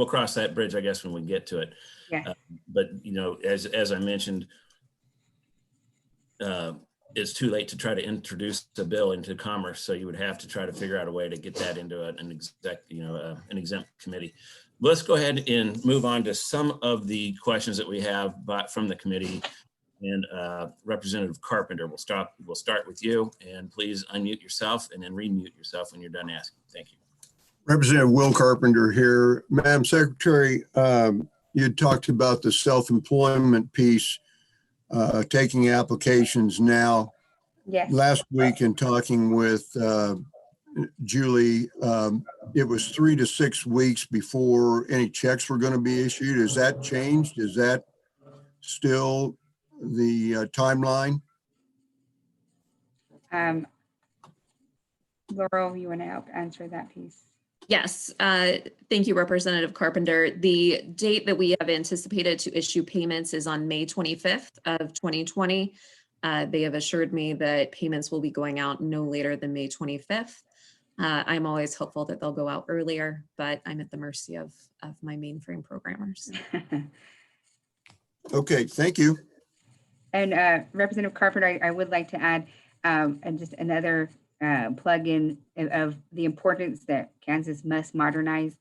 cross that bridge, I guess, when we get to it. Yeah. But as I mentioned, it's too late to try to introduce the bill into commerce, so you would have to try to figure out a way to get that into an exempt committee. Let's go ahead and move on to some of the questions that we have from the committee. And Representative Carpenter, we'll start with you, and please unmute yourself and then remute yourself when you're done asking. Thank you. Representative Will Carpenter here. Madam Secretary, you talked about the self-employment piece, taking applications now. Yes. Last week in talking with Julie, it was 3 to 6 weeks before any checks were going to be issued. Has that changed? Is that still the timeline? Laurel, you want to help answer that piece? Yes, thank you, Representative Carpenter. The date that we have anticipated to issue payments is on May 25th of 2020. They have assured me that payments will be going out no later than May 25th. I'm always hopeful that they'll go out earlier, but I'm at the mercy of my mainframe programmers. Okay, thank you. And Representative Carpenter, I would like to add and just another plug-in of the importance that Kansas must modernize.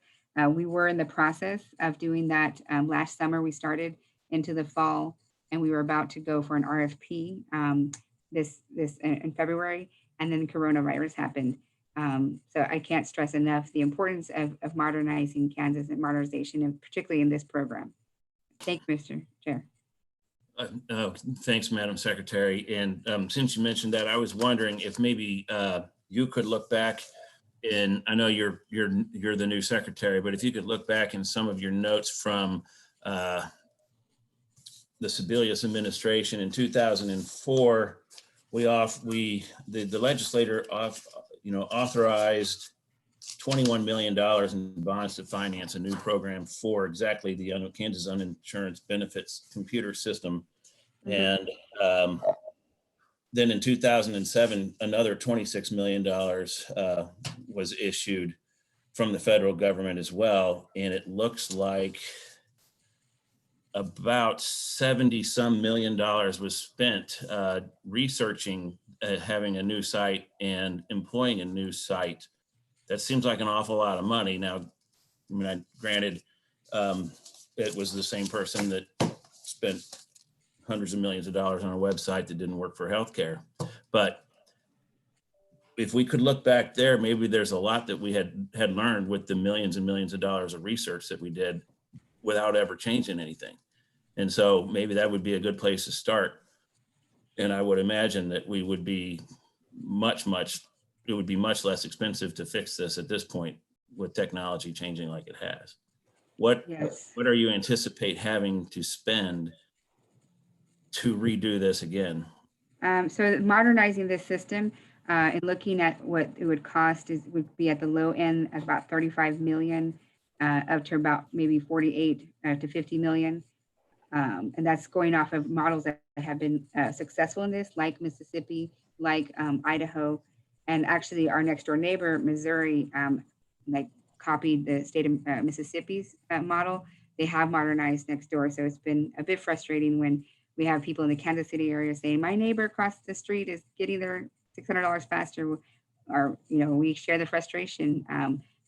We were in the process of doing that last summer. We started into the fall, and we were about to go for an RFP this in February, and then coronavirus happened. So I can't stress enough the importance of modernizing Kansas and modernization, and particularly in this program. Thank you, Mr. Chair. Thanks, Madam Secretary. And since you mentioned that, I was wondering if maybe you could look back in, I know you're the new secretary, but if you could look back in some of your notes from the Sebelius administration in 2004, the legislator authorized $21 million in bonds to finance a new program for exactly the Kansas Uninsurance Benefits Computer System. And then in 2007, another $26 million was issued from the federal government as well. And it looks like about 70 some million dollars was spent researching having a new site and employing a new site. That seems like an awful lot of money. Now, I mean, granted, it was the same person that spent hundreds of millions of dollars on a website that didn't work for healthcare. But if we could look back there, maybe there's a lot that we had learned with the millions and millions of dollars of research that we did without ever changing anything. And so maybe that would be a good place to start. And I would imagine that we would be it would be much less expensive to fix this at this point with technology changing like it has. What are you anticipate having to spend to redo this again? So modernizing this system and looking at what it would cost would be at the low end at about 35 million up to about maybe 48 to 50 million. And that's going off of models that have been successful in this, like Mississippi, like Idaho. And actually our next door neighbor, Missouri, copied the state of Mississippi's model. They have modernized next door. So it's been a bit frustrating when we have people in the Kansas City area saying, my neighbor across the street is getting their $600 faster, or, we share the frustration,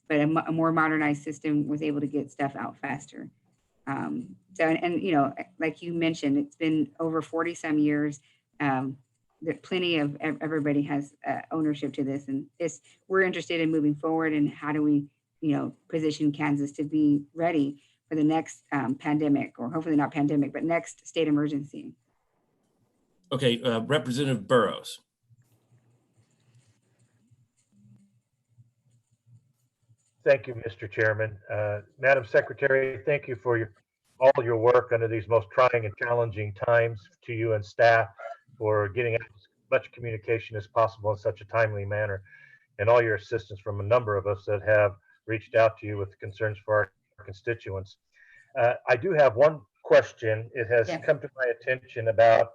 but a more modernized system was able to get stuff out faster. Like you mentioned, it's been over 40 some years. That plenty of everybody has ownership to this, and we're interested in moving forward and how do we, position Kansas to be ready for the next pandemic, or hopefully not pandemic, but next state emergency. Okay, Representative Burrows. Thank you, Mr. Chairman. Madam Secretary, thank you for all your work under these most trying and challenging times, to you and staff for getting as much communication as possible in such a timely manner, and all your assistance from a number of us that have reached out to you with concerns for our constituents. I do have one question. It has come to my attention about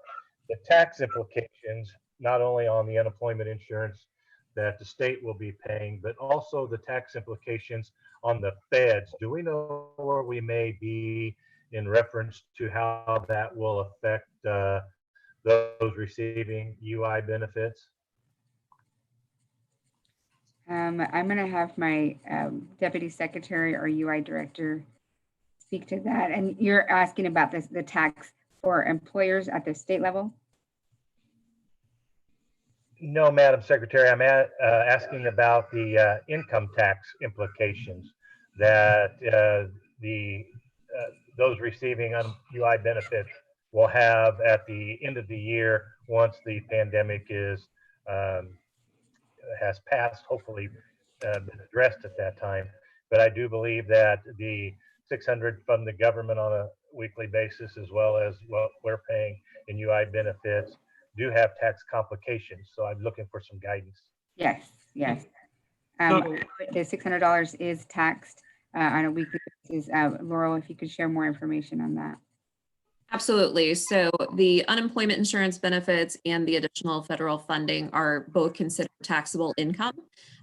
the tax implications, not only on the unemployment insurance that the state will be paying, but also the tax implications on the feds. Do we know where we may be in reference to how that will affect those receiving UI benefits? I'm going to have my Deputy Secretary or UI Director speak to that. And you're asking about the tax for employers at the state level? No, Madam Secretary, I'm asking about the income tax implications that those receiving UI benefits will have at the end of the year once the pandemic is has passed, hopefully been addressed at that time. But I do believe that the 600 from the government on a weekly basis, as well as what we're paying in UI benefits, do have tax complications. So I'm looking for some guidance. Yes, yes. The $600 is taxed on a weekly basis. Laurel, if you could share more information on that. Absolutely. So the unemployment insurance benefits and the additional federal funding are both considered taxable income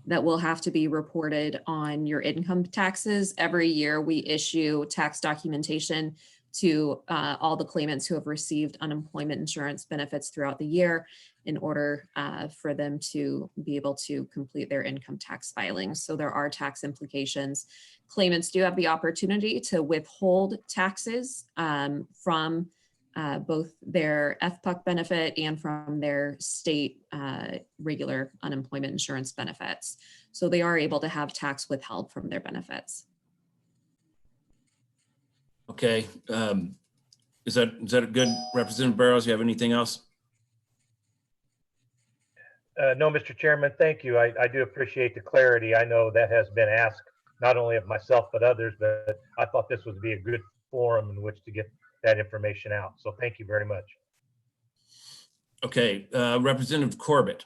that will have to be reported on your income taxes. Every year we issue tax documentation to all the claimants who have received unemployment insurance benefits throughout the year in order for them to be able to complete their income tax filings. So there are tax implications. Claimants do have the opportunity to withhold taxes from both their FPUC benefit and from their state regular unemployment insurance benefits. So they are able to have tax withheld from their benefits. Okay. Is that a good, Representative Barrows? You have anything else? No, Mr. Chairman, thank you. I do appreciate the clarity. I know that has been asked not only of myself, but others, but I thought this would be a good forum in which to get that information out. So thank you very much. Okay, Representative Corbett.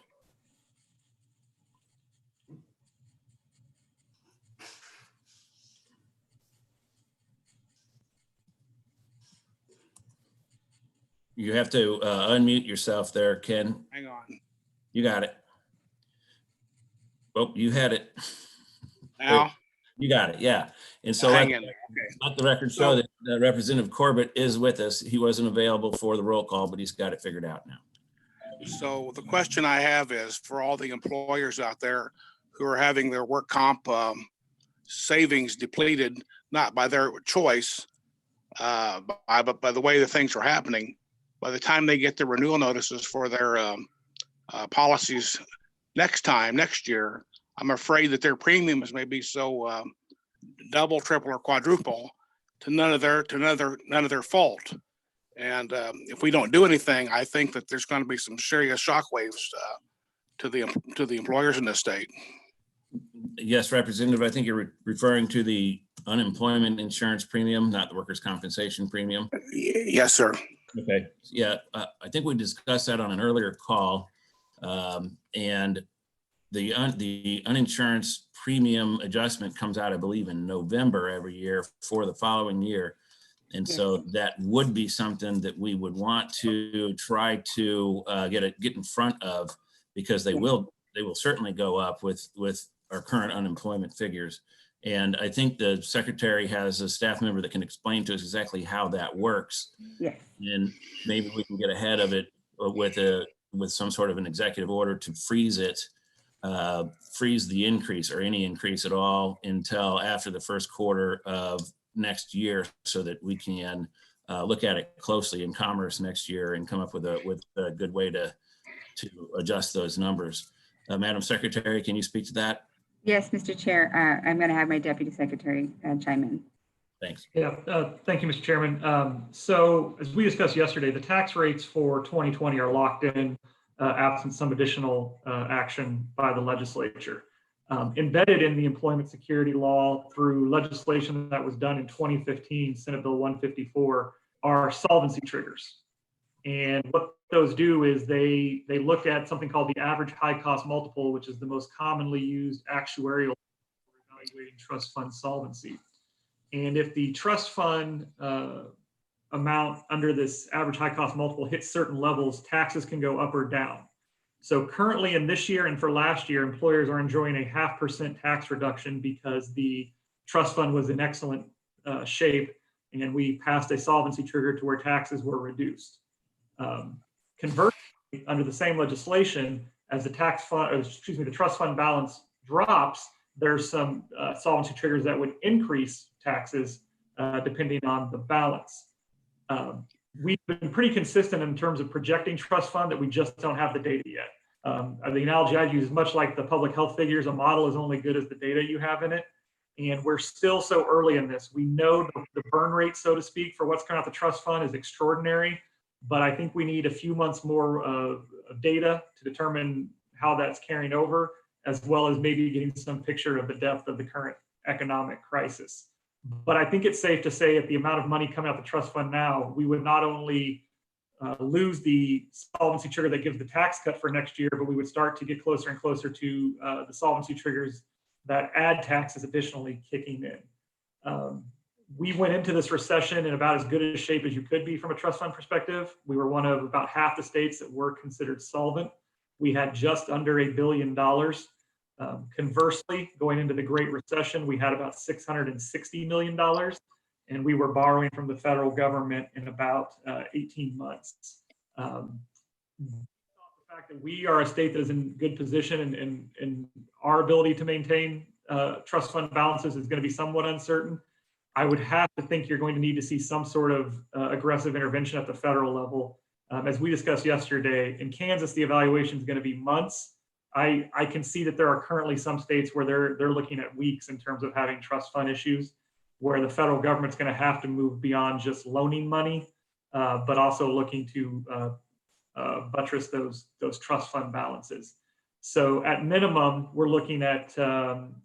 You have to unmute yourself there, Ken. Hang on. You got it. Oh, you had it. Now? You got it, yeah. And so Hang in there. Okay. let the record show that Representative Corbett is with us. He wasn't available for the roll call, but he's got it figured out now. So the question I have is for all the employers out there who are having their work comp savings depleted, not by their choice, but by the way the things are happening, by the time they get their renewal notices for their policies next year, I'm afraid that their premiums may be so double, triple, or quadruple to none of their fault. And if we don't do anything, I think that there's going to be some serious shockwaves to the employers in this state. Yes, Representative, I think you're referring to the unemployment insurance premium, not the workers' compensation premium. Yes, sir. Okay, yeah, I think we discussed that on an earlier call, and the uninsurance premium adjustment comes out, I believe, in November every year for the following year. And so that would be something that we would want to try to get in front of, because they will certainly go up with our current unemployment figures. And I think the secretary has a staff member that can explain to us exactly how that works. Yes. And maybe we can get ahead of it with some sort of an executive order to freeze it, freeze the increase or any increase at all until after the first quarter of next year, so that we can look at it closely in Commerce next year and come up with a good way to adjust those numbers. Madam Secretary, can you speak to that? Yes, Mr. Chair. I'm going to have my Deputy Secretary chime in. Thanks. Yeah, thank you, Mr. Chairman. So as we discussed yesterday, the tax rates for 2020 are locked in, absent some additional action by the legislature. Embedded in the employment security law through legislation that was done in 2015, Senate Bill 154, are solvency triggers. And what those do is they look at something called the average high cost multiple, which is the most commonly used actuarial for evaluating trust fund solvency. And if the trust fund amount under this average high cost multiple hits certain levels, taxes can go up or down. So currently in this year and for last year, employers are enjoying a 0.5% tax reduction because the trust fund was in excellent shape, and we passed a solvency trigger to where taxes were reduced. Conversely, under the same legislation, as the the trust fund balance drops, there's some solvency triggers that would increase taxes depending on the balance. We've been pretty consistent in terms of projecting trust fund that we just don't have the data yet. The analogy I use is much like the public health figures. A model is only good as the data you have in it. And we're still so early in this. We know the burn rate, so to speak, for what's coming out the trust fund is extraordinary, but I think we need a few months more of data to determine how that's carrying over. as well as maybe getting some picture of the depth of the current economic crisis. But I think it's safe to say at the amount of money coming out the trust fund now, we would not only lose the solvency trigger that gives the tax cut for next year, but we would start to get closer and closer to the solvency triggers that add taxes additionally kicking in. We went into this recession in about as good a shape as you could be from a trust fund perspective. We were one of about half the states that were considered solvent. We had just under $1 billion. Conversely, going into the Great Recession, we had about $660 million, and we were borrowing from the federal government in about 18 months. The fact that we are a state that is in good position and our ability to maintain trust fund balances is going to be somewhat uncertain. I would have to think you're going to need to see some sort of aggressive intervention at the federal level. As we discussed yesterday, in Kansas, the evaluation is going to be months. I can see that there are currently some states where they're looking at weeks in terms of having trust fund issues, where the federal government's going to have to move beyond just loaning money, but also looking to buttress those trust fund balances. So at minimum, we're looking at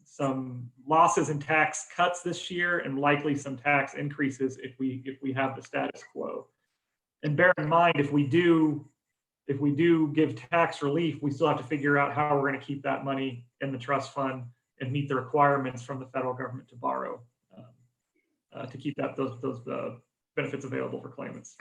some losses in tax cuts this year and likely some tax increases if we have the status quo. And bear in mind, if we do give tax relief, we still have to figure out how we're going to keep that money in the trust fund and meet the requirements from the federal government to borrow to keep those benefits available for claimants.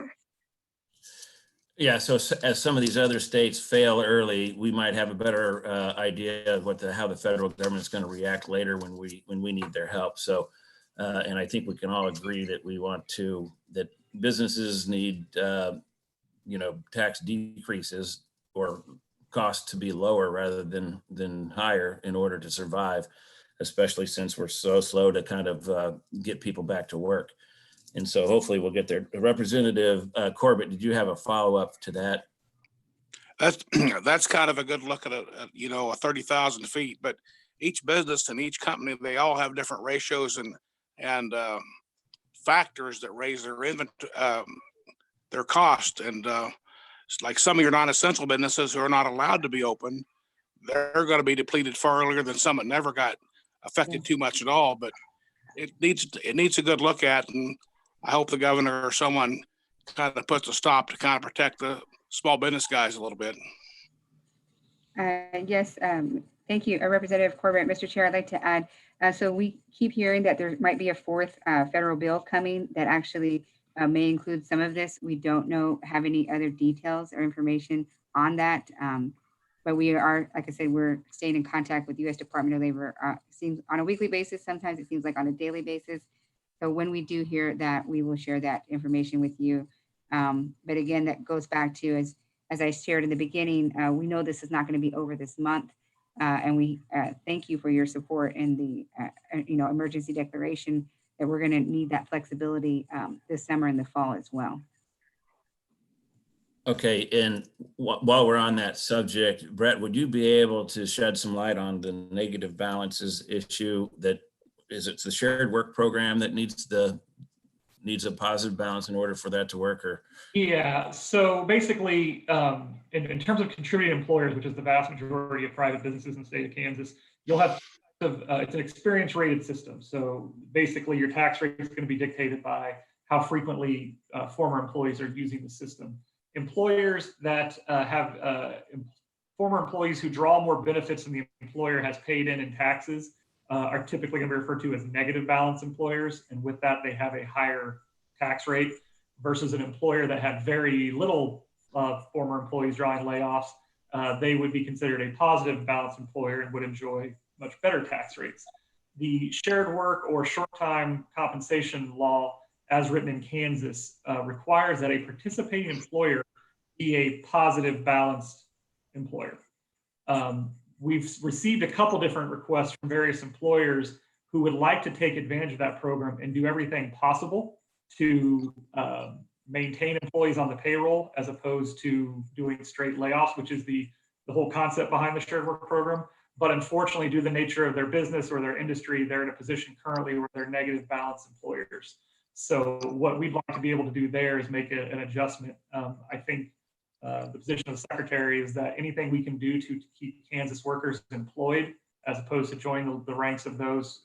Yeah, so as some of these other states fail early, we might have a better idea of how the federal government is going to react later when we need their help. So, and I think we can all agree that that businesses need tax decreases or costs to be lower rather than higher in order to survive, especially since we're so slow to kind of get people back to work. And so hopefully we'll get there. Representative Corbett, did you have a follow-up to that? That's kind of a good look at a 30,000 feet, but each business and each company, they all have different ratios and factors that raise their cost. And like some of your non-essential businesses who are not allowed to be open, they're going to be depleted far earlier than some that never got affected too much at all. But it needs a good look at, and I hope the governor or someone kind of puts a stop to kind of protect the small business guys a little bit. Yes, thank you, Representative Corbett. Mr. Chair, I'd like to add, so we keep hearing that there might be a fourth federal bill coming that actually may include some of this. We don't have any other details or information on that. But we are, like I said, we're staying in contact with the U.S. Department of Labor. Seems on a weekly basis, sometimes it seems like on a daily basis. So when we do hear that, we will share that information with you. But again, that goes back to, as I shared in the beginning, we know this is not going to be over this month. And we thank you for your support in the emergency declaration, that we're going to need that flexibility this summer and the fall as well. Okay, and while we're on that subject, Brett, would you be able to shed some light on the negative balances issue? It's the shared work program that needs a positive balance in order for that to work, or? Yeah, so basically, in terms of contributing employers, which is the vast majority of private businesses in the state of Kansas, you'll have it's an experience rated system. So basically, your tax rate is going to be dictated by how frequently former employees are using the system. Employers that have former employees who draw more benefits than the employer has paid in taxes are typically going to be referred to as negative balance employers. And with that, they have a higher tax rate versus an employer that had very little former employees drawing layoffs. They would be considered a positive balance employer and would enjoy much better tax rates. The shared work or short-time compensation law, as written in Kansas, requires that a participating employer be a positive balanced employer. We've received a couple different requests from various employers who would like to take advantage of that program and do everything possible to maintain employees on the payroll as opposed to doing straight layoffs, which is the whole concept behind the shared work program. But unfortunately, due to the nature of their business or their industry, they're in a position currently where they're negative balance employers. So what we'd like to be able to do there is make an adjustment. I think the position of the secretary is that anything we can do to keep Kansas workers employed, as opposed to join the ranks of those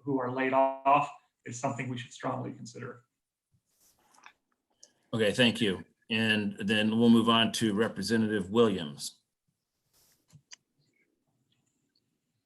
who are laid off, is something we should strongly consider. Okay, thank you. And then we'll move on to Representative Williams.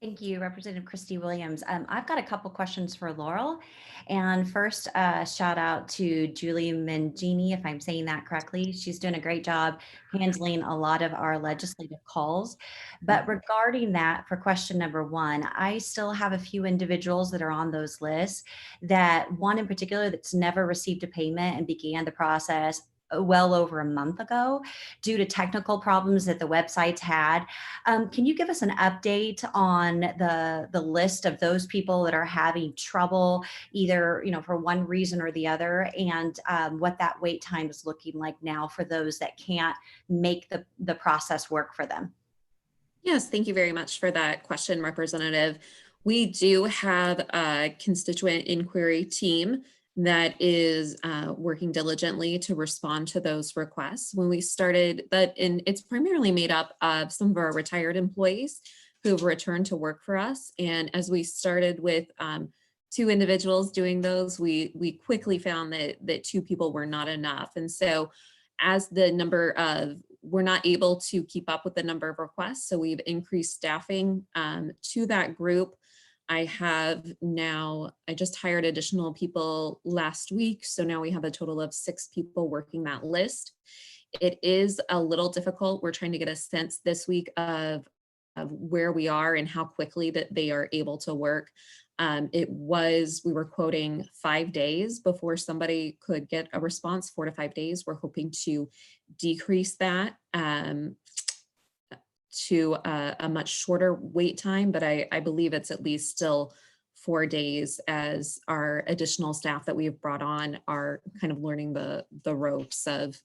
Thank you, Representative Christy Williams. I've got a couple questions for Laurel. And first, shout out to Julie Mangini, if I'm saying that correctly. She's doing a great job handling a lot of our legislative calls. But regarding that, for question number one, I still have a few individuals that are on those lists, that one in particular that's never received a payment and began the process well over a month ago due to technical problems that the websites had. Can you give us an update on the list of those people that are having trouble, either for one reason or the other, and what that wait time is looking like now for those that can't make the process work for them? Yes, thank you very much for that question, Representative. We do have a constituent inquiry team that is working diligently to respond to those requests. When we started that, and it's primarily made up of some of our retired employees who've returned to work for us. And as we started with 2 individuals doing those, we quickly found that 2 people were not enough. And so as the number of, we're not able to keep up with the number of requests, so we've increased staffing to that group. I just hired additional people last week. So now we have a total of 6 people working that list. It is a little difficult. We're trying to get a sense this week of where we are and how quickly that they are able to work. We were quoting 5 days before somebody could get a response, 4 to 5 days. We're hoping to decrease that to a much shorter wait time, but I believe it's at least still 4 days, as our additional staff that we've brought on are kind of learning the ropes of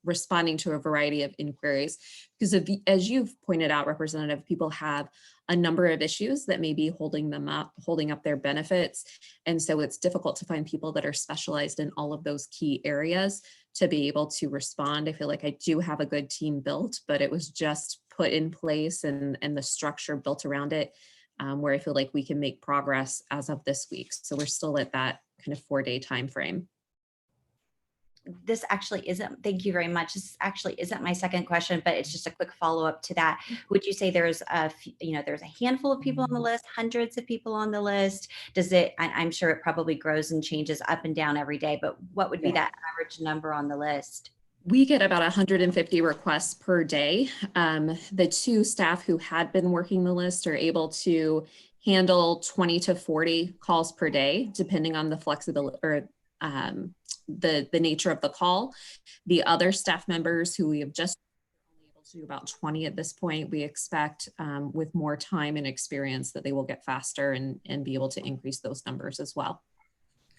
responding to a variety of inquiries. Because as you've pointed out, Representative, people have a number of issues that may be holding up their benefits. And so it's difficult to find people that are specialized in all of those key areas to be able to respond. I feel like I do have a good team built, but it was just put in place and the structure built around it, where I feel like we can make progress as of this week. So we're still at that kind of 4-day time frame. This actually isn't, thank you very much. This actually isn't my second question, but it's just a quick follow-up to that. Would you say there's there's a handful of people on the list, hundreds of people on the list? I'm sure it probably grows and changes up and down every day, but what would be that average number on the list? We get about 150 requests per day. The 2 staff who had been working the list are able to handle 20 to 40 calls per day, depending on the flexibility or the nature of the call. The other staff members who we have just only able to do about 20 at this point, we expect with more time and experience that they will get faster and be able to increase those numbers as well.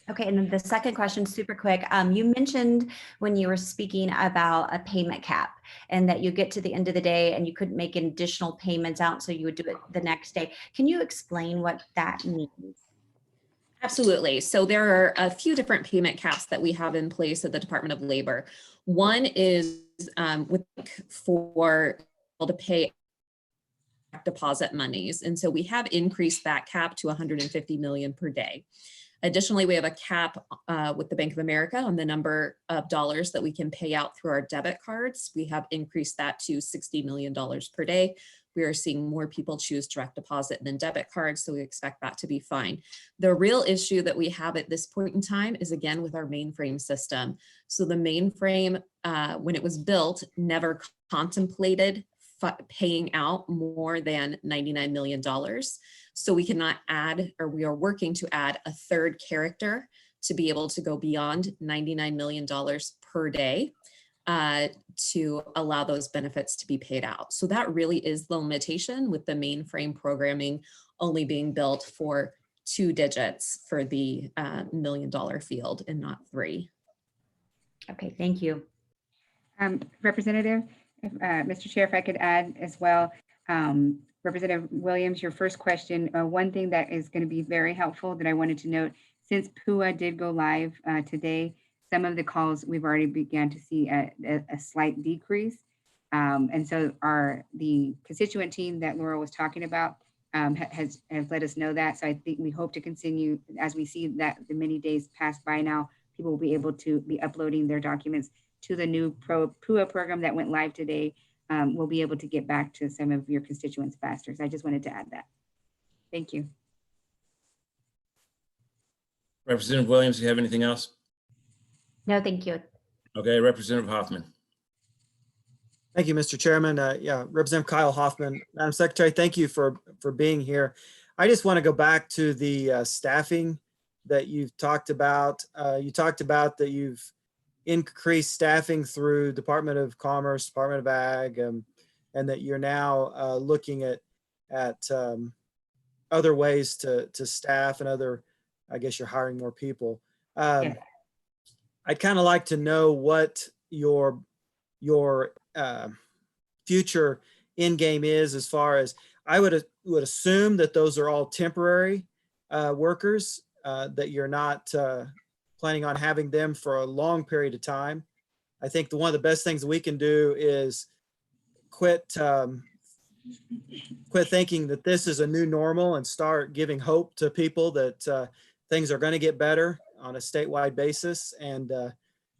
Okay, and then the second question, super quick. You mentioned when you were speaking about a payment cap and that you get to the end of the day and you couldn't make additional payments out, so you would do it the next day. Can you explain what that means? Absolutely. So there are a few different payment caps that we have in place at the Department of Labor. One is for people to pay deposit monies. And so we have increased that cap to 150 million per day. Additionally, we have a cap with the Bank of America on the number of dollars that we can pay out through our debit cards. We have increased that to $60 million per day. We are seeing more people choose direct deposit than debit cards, so we expect that to be fine. The real issue that we have at this point in time is, again, with our mainframe system. So the mainframe, when it was built, never contemplated paying out more than $99 million. So we cannot add, or we are working to add a 3rd character to be able to go beyond $99 million per day to allow those benefits to be paid out. So that really is the limitation, with the mainframe programming only being built for 2 digits for the $1 million field and not 3. Okay, thank you. Representative, Mr. Chair, if I could add as well, Representative Williams, your first question, one thing that is going to be very helpful that I wanted to note, since PUA did go live today, some of the calls we've already began to see a slight decrease. And so the constituent team that Laura was talking about has let us know that. So I think we hope to continue as we see that the many days pass by now, people will be able to be uploading their documents to the new PUA program that went live today. We'll be able to get back to some of your constituents faster. So I just wanted to add that. Thank you. Representative Williams, do you have anything else? No, thank you. Okay, Representative Hoffman. Thank you, Mr. Chairman. Yeah, Representative Kyle Hoffman. Madam Secretary, thank you for being here. I just want to go back to the staffing that you've talked about. You talked about that you've increased staffing through Department of Commerce, Department of Ag, and that you're now looking at other ways to staff and other, I guess you're hiring more people. Yeah. I'd kind of like to know what your future end game is, as far as I would assume that those are all temporary workers, that you're not planning on having them for a long period of time. I think one of the best things that we can do is quit thinking that this is a new normal and start giving hope to people that things are going to get better on a statewide basis. And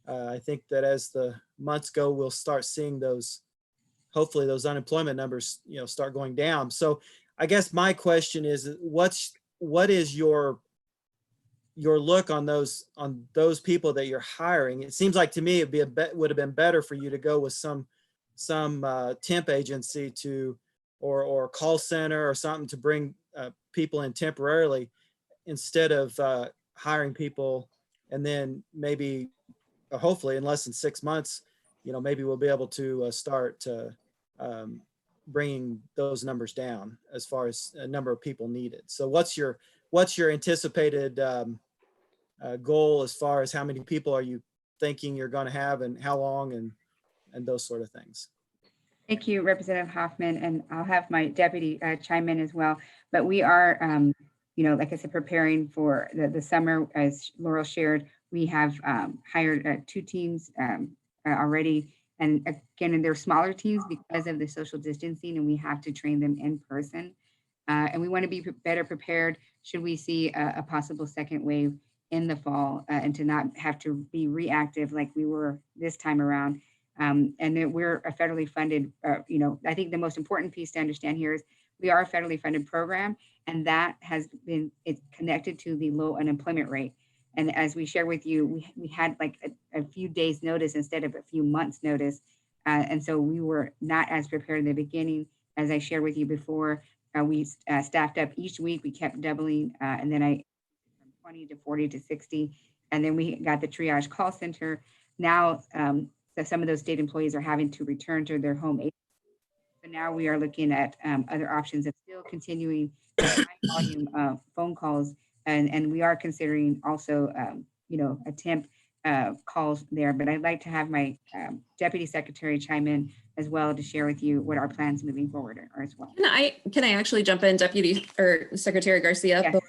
I think that as the months go, we'll start seeing hopefully those unemployment numbers, start going down. So I guess my question is, what is your look on those people that you're hiring? It seems like to me would have been better for you to go with some temp agency or call center or something to bring people in temporarily, instead of hiring people and then maybe, hopefully in less than 6 months, maybe we'll be able to start bringing those numbers down as far as a number of people needed. So what's your anticipated goal as far as how many people are you thinking you're going to have and how long and those sort of things? Thank you, Representative Hoffman, and I'll have my deputy chime in as well. But we are, like I said, preparing for the summer. As Laurel shared, we have hired 2 teams already. And again, they're smaller teams because of the social distancing, and we have to train them in person. And we want to be better prepared should we see a possible second wave in the fall, and to not have to be reactive like we were this time around. And that we're a federally funded, I think the most important piece to understand here is we are a federally funded program, and that it's connected to the low unemployment rate. And as we shared with you, we had like a few days notice instead of a few months notice. And so we were not as prepared in the beginning. As I shared with you before, we staffed up each week. We kept doubling, and then from 20 to 40 to 60. And then we got the triage call center. Now, so some of those state employees are having to return to their home agency. So now we are looking at other options of still continuing high volume phone calls. And we are considering also, a temp calls there. But I'd like to have my deputy secretary chime in as well to share with you what our plans moving forward are as well. Can I actually jump in, Deputy or Secretary Garcia? Yes.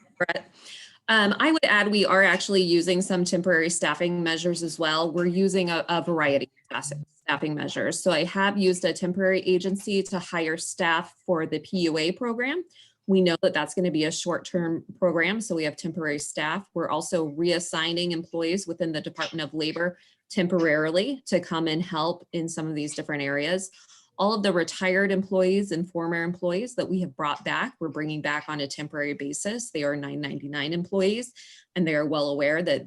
I would add, we are actually using some temporary staffing measures as well. We're using a variety of staffing measures. So I have used a temporary agency to hire staff for the PUA program. We know that that's going to be a short-term program, so we have temporary staff. We're also reassigning employees within the Department of Labor temporarily to come and help in some of these different areas. All of the retired employees and former employees that we have brought back, we're bringing back on a temporary basis. They are 999 employees, and they are well aware that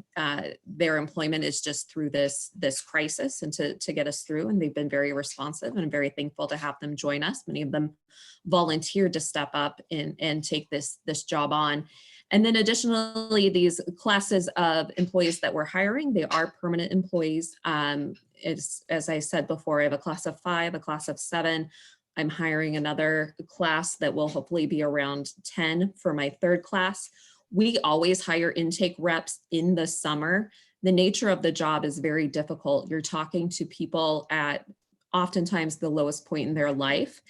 their employment is just through this crisis and to get us through. And they've been very responsive, and I'm very thankful to have them join us. Many of them volunteered to step up and take this job on. And then additionally, these classes of employees that we're hiring, they are permanent employees. As I said before, I have a class of 5, a class of 7. I'm hiring another class that will hopefully be around 10 for my 3rd class. We always hire intake reps in the summer. The nature of the job is very difficult. You're talking to people at oftentimes the lowest point in their life.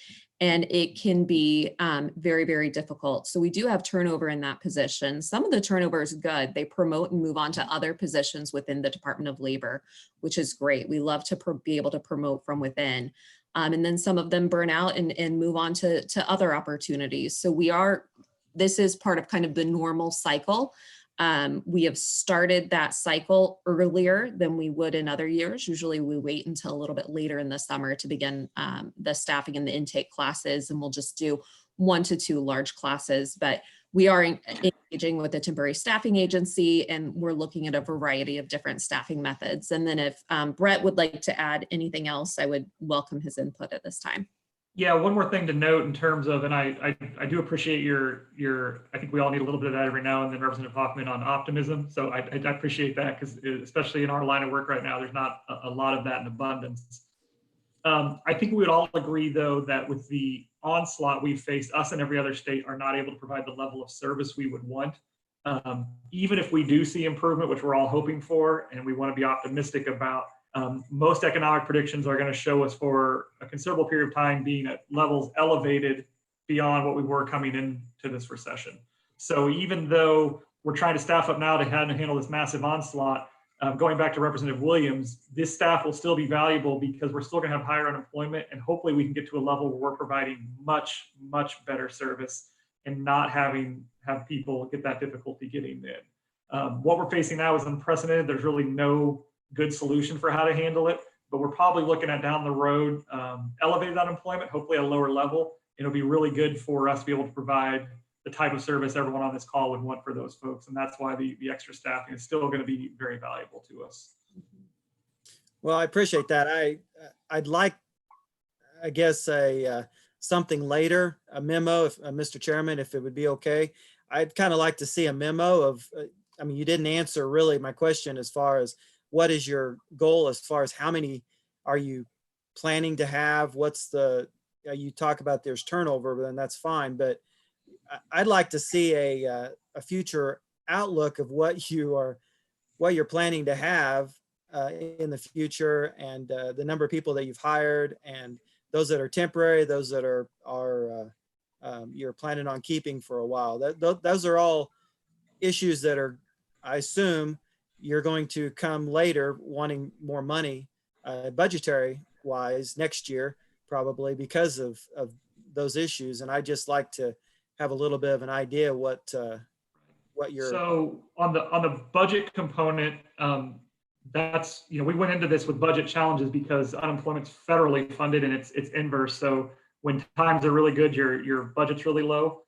and it can be very, very difficult. So we do have turnover in that position. Some of the turnover is good. They promote and move on to other positions within the Department of Labor, which is great. We love to be able to promote from within. And then some of them burn out and move on to other opportunities. So this is part of kind of the normal cycle. We have started that cycle earlier than we would in other years. Usually we wait until a little bit later in the summer to begin the staffing and the intake classes, and we'll just do 1 to 2 large classes. But we are engaging with a temporary staffing agency, and we're looking at a variety of different staffing methods. And then if Brett would like to add anything else, I would welcome his input at this time. Yeah, one more thing to note in terms of, and I do appreciate your, I think we all need a little bit of that every now and then, Representative Hoffman, on optimism. So I appreciate that, because especially in our line of work right now, there's not a lot of that in abundance. I think we would all agree, though, that with the onslaught we've faced, us and every other state are not able to provide the level of service we would want. Even if we do see improvement, which we're all hoping for, and we want to be optimistic about, most economic predictions are going to show us for a considerable period of time being at levels elevated beyond what we were coming into this recession. So even though we're trying to staff up now to handle this massive onslaught, going back to Representative Williams, this staff will still be valuable because we're still going to have higher unemployment, and hopefully we can get to a level where we're providing much, much better service and not have people get that difficulty getting in. What we're facing now is unprecedented. There's really no good solution for how to handle it, but we're probably looking at down the road elevated unemployment, hopefully at a lower level. It'll be really good for us to be able to provide the type of service everyone on this call would want for those folks, and that's why the extra staffing is still going to be very valuable to us. Well, I appreciate that. I'd like, I guess, something later, a memo, if Mr. Chairman, if it would be okay. I'd kind of like to see a memo of, I mean, you didn't answer really my question as far as what is your goal, as far as how many are you planning to have? What's the, you talk about there's turnover, but then that's fine. But I'd like to see a future outlook of what you're planning to have in the future, and the number of people that you've hired, and those that are temporary, those that are you're planning on keeping for a while. Those are all issues that are, I assume, you're going to come later wanting more money, budgetary wise, next year, probably because of those issues. And I just like to have a little bit of an idea what you're. So on the budget component, that's, we went into this with budget challenges because unemployment's federally funded and it's inverse. So when times are really good, your budget's really low.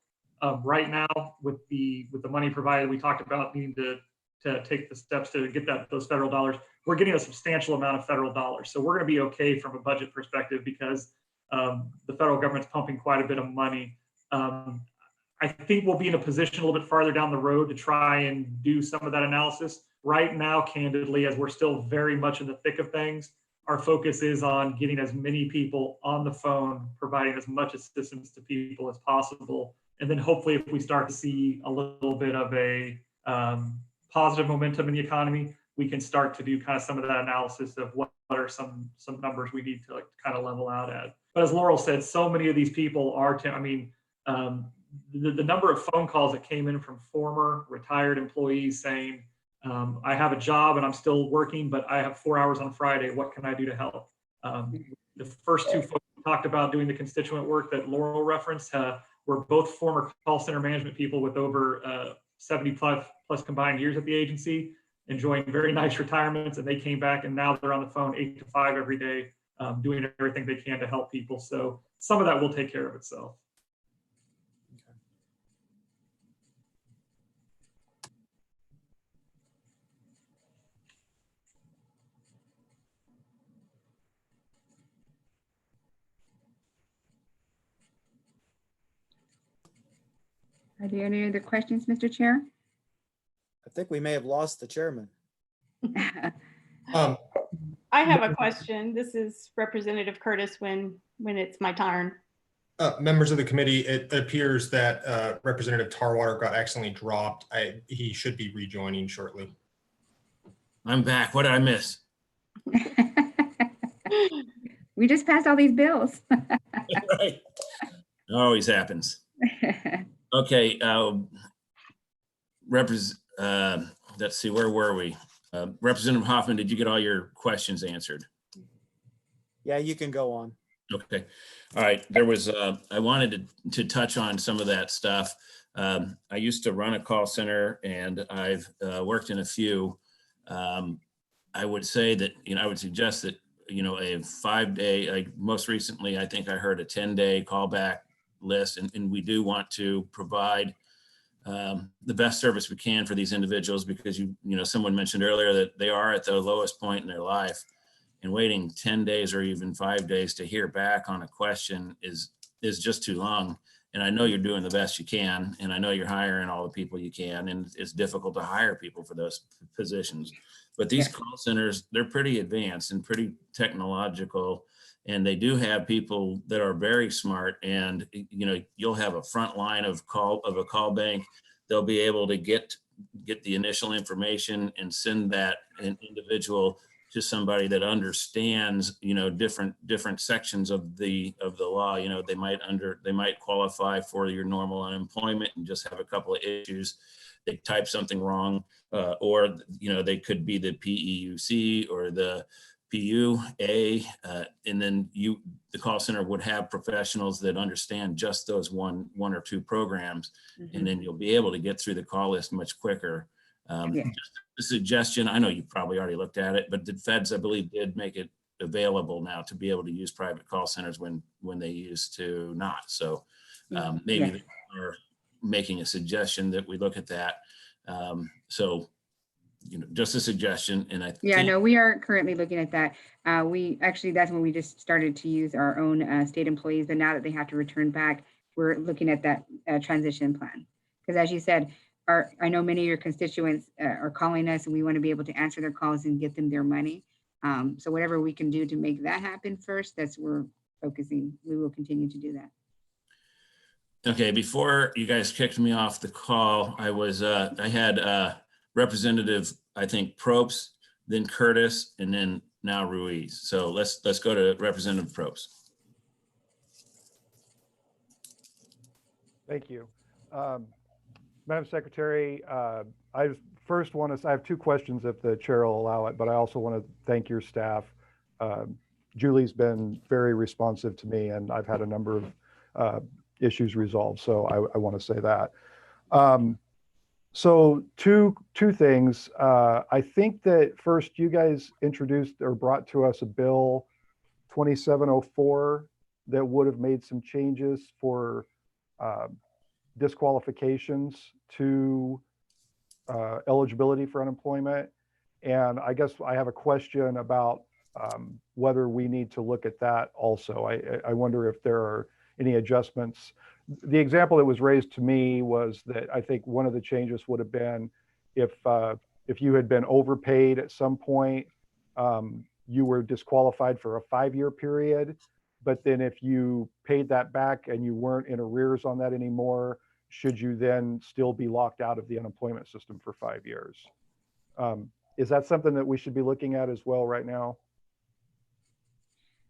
Right now, with the money provided, we talked about needing to take the steps to get those federal dollars. We're getting a substantial amount of federal dollars. So we're going to be okay from a budget perspective because the federal government's pumping quite a bit of money. I think we'll be in a position a little bit farther down the road to try and do some of that analysis. Right now, candidly, as we're still very much in the thick of things, our focus is on getting as many people on the phone, providing as much assistance to people as possible. And then hopefully if we start to see a little bit of a positive momentum in the economy, we can start to do kind of some of that analysis of what are some numbers we need to kind of level out at. But as Laurel said, so many of these people are, the number of phone calls that came in from former retired employees saying, I have a job and I'm still working, but I have 4 hours on Friday. What can I do to help? The first two folks who talked about doing the constituent work that Laurel referenced were both former call center management people with over 70 plus combined years at the agency, enjoying very nice retirements, and they came back and now they're on the phone 8 to 5 every day, doing everything they can to help people. So some of that will take care of itself. Are there any other questions, Mr. Chair? I think we may have lost the chairman. I have a question. This is Representative Curtis when it's my turn. Members of the committee, it appears that Representative Tarwater got accidentally dropped. He should be rejoining shortly. I'm back. What did I miss? We just passed all these bills. Right. Always happens. Okay. Let's see, where were we? Representative Hoffman, did you get all your questions answered? Yeah, you can go on. Okay. All right. There was, I wanted to touch on some of that stuff. I used to run a call center and I've worked in a few. I would say that, I would suggest that, a 5-day, like most recently, I think I heard a 10-day callback list, and we do want to provide the best service we can for these individuals because someone mentioned earlier that they are at the lowest point in their life, and waiting 10 days or even 5 days to hear back on a question is just too long. And I know you're doing the best you can, and I know you're hiring all the people you can, and it's difficult to hire people for those positions. But these call centers, they're pretty advanced and pretty technological, and they do have people that are very smart. And you'll have a front line of a call bank. They'll be able to get the initial information and send that an individual to somebody that understands different sections of the law. They might qualify for your normal unemployment and just have a couple of issues. They type something wrong, or they could be the PEUC or the PUA, and then the call center would have professionals that understand just those one or two programs, and then you'll be able to get through the call list much quicker. Just a suggestion, I know you probably already looked at it, but the feds, I believe, did make it available now to be able to use private call centers when they used to not. So maybe they are making a suggestion that we look at that. So just a suggestion. And no, we are currently looking at that. That's when we just started to use our own state employees, but now that they have to return back, we're looking at that transition plan. Because as you said, I know many of your constituents are calling us, and we want to be able to answer their calls and get them their money. So whatever we can do to make that happen first, that's where we're focusing. We will continue to do that. Okay, before you guys kicked me off the call, I had Representative, I think, Probst, then Curtis, and then now Ruiz. So let's go to Representative Probst. Thank you. Madam Secretary, I first want to, I have two questions if the chair will allow it, but I also want to thank your staff. Julie's been very responsive to me, and I've had a number of issues resolved. So I want to say that. So two things. I think that first you guys introduced or brought to us a bill 2704 that would have made some changes for disqualifications to eligibility for unemployment. And I guess I have a question about whether we need to look at that also. I wonder if there are any adjustments. The example that was raised to me was that I think one of the changes would have been if you had been overpaid at some point, you were disqualified for a 5-year period. But then if you paid that back and you weren't in arrears on that anymore, should you then still be locked out of the unemployment system for 5 years? Is that something that we should be looking at as well right now?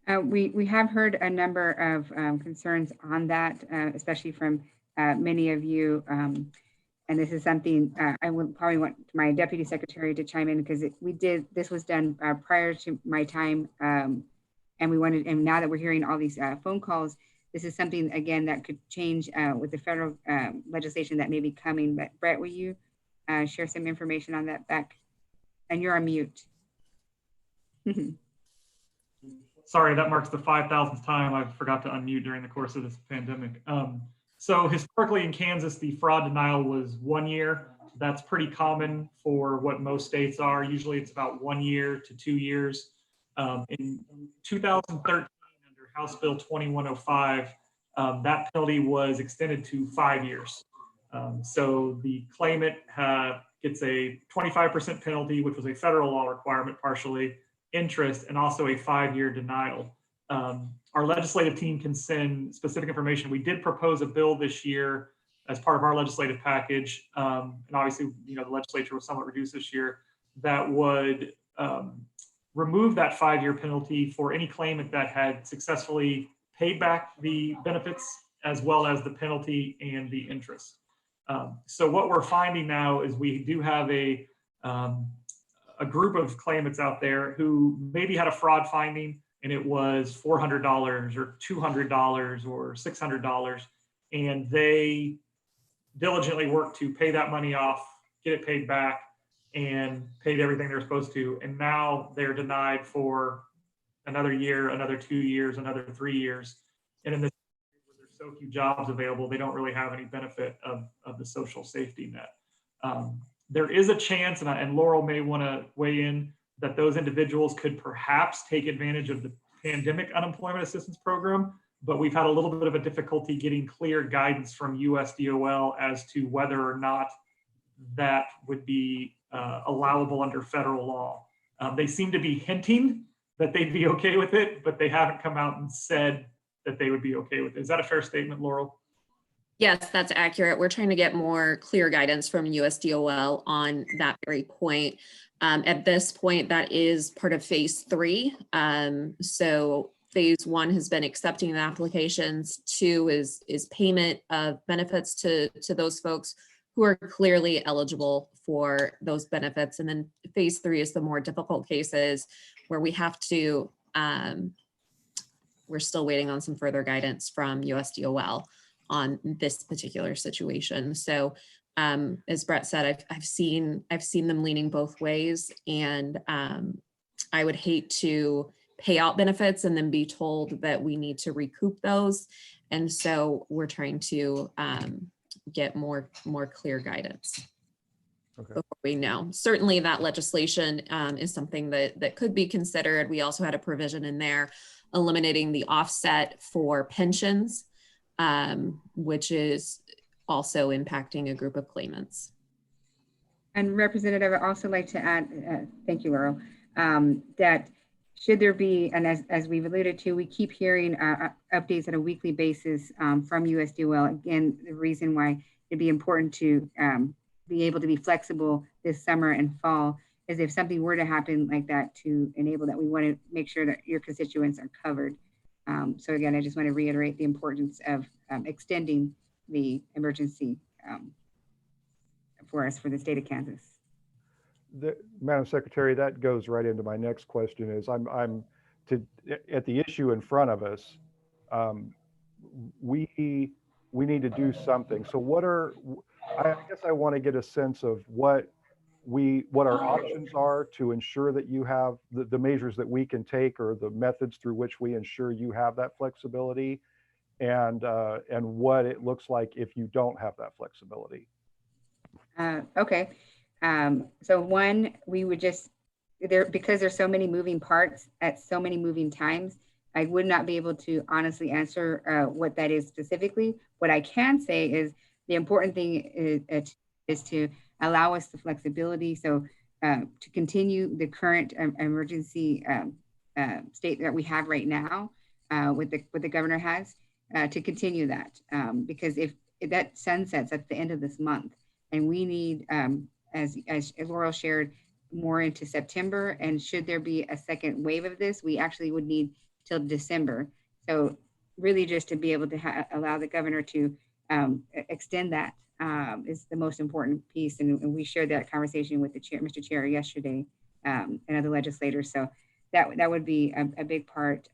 We have heard a number of concerns on that, especially from many of you. And this is something I would probably want my deputy secretary to chime in, because this was done prior to my time. And now that we're hearing all these phone calls, this is something, again, that could change with the federal legislation that may be coming. But Brett, will you share some information on that back? And you're on mute. Sorry, that marks the 5,000th time I forgot to unmute during the course of this pandemic. So historically in Kansas, the fraud denial was 1 year. That's pretty common for what most states are. Usually it's about 1 year to 2 years. In 2013, under House Bill 2105, that penalty was extended to 5 years. So the claimant gets a 25% penalty, which was a federal law requirement partially, interest, and also a 5-year denial. Our legislative team can send specific information. We did propose a bill this year as part of our legislative package, and obviously, the legislature was somewhat reduced this year, that would remove that 5-year penalty for any claimant that had successfully paid back the benefits as well as the penalty and the interest. So what we're finding now is we do have a group of claimants out there who maybe had a fraud finding and it was $400 or $200 or $600, and they diligently worked to pay that money off, get it paid back, and paid everything they're supposed to. And now they're denied for another year, another 2 years, another 3 years. And in this, where there's so few jobs available, they don't really have any benefit of the social safety net. There is a chance, and Laurel may want to weigh in, that those individuals could perhaps take advantage of the pandemic unemployment assistance program, but we've had a little bit of a difficulty getting clear guidance from USDOL as to whether or not that would be allowable under federal law. They seem to be hinting that they'd be okay with it, but they haven't come out and said that they would be okay with it. Is that a fair statement, Laurel? Yes, that's accurate. We're trying to get more clear guidance from USDOL on that very point. At this point, that is part of phase 3. So phase 1 has been accepting the applications. 2 is payment of benefits to those folks who are clearly eligible for those benefits. And then phase 3 is the more difficult cases where we have to, we're still waiting on some further guidance from USDOL on this particular situation. So as Brett said, I've seen them leaning both ways, and I would hate to pay out benefits and then be told that we need to recoup those. And so we're trying to get more clear guidance before we know. Certainly that legislation is something that could be considered. We also had a provision in there eliminating the offset for pensions, which is also impacting a group of claimants. And Representative, I'd also like to add, thank you, Laurel, that should there be, and as we've alluded to, we keep hearing updates on a weekly basis from USDOL. Again, the reason why it'd be important to be able to be flexible this summer and fall is if something were to happen like that, to enable that, we want to make sure that your constituents are covered. So again, I just want to reiterate the importance of extending the emergency for us for the state of Kansas. Madam Secretary, that goes right into my next question. Is at the issue in front of us, we need to do something. So I guess I want to get a sense of what our options are to ensure that you have the measures that we can take, or the methods through which we ensure you have that flexibility, and what it looks like if you don't have that flexibility. Okay. So one, we would just, because there's so many moving parts at so many moving times, I would not be able to honestly answer what that is specifically. What I can say is the important thing is to allow us the flexibility. So to continue the current emergency state that we have right now, what the governor has, to continue that, because if that sunsets at the end of this month, and we need, as Laurel shared, more into September, and should there be a second wave of this, we actually would need till December. So really just to be able to allow the governor to extend that is the most important piece. And we shared that conversation with the chair, Mr. Chair, yesterday, and other legislators. So that would be a big part.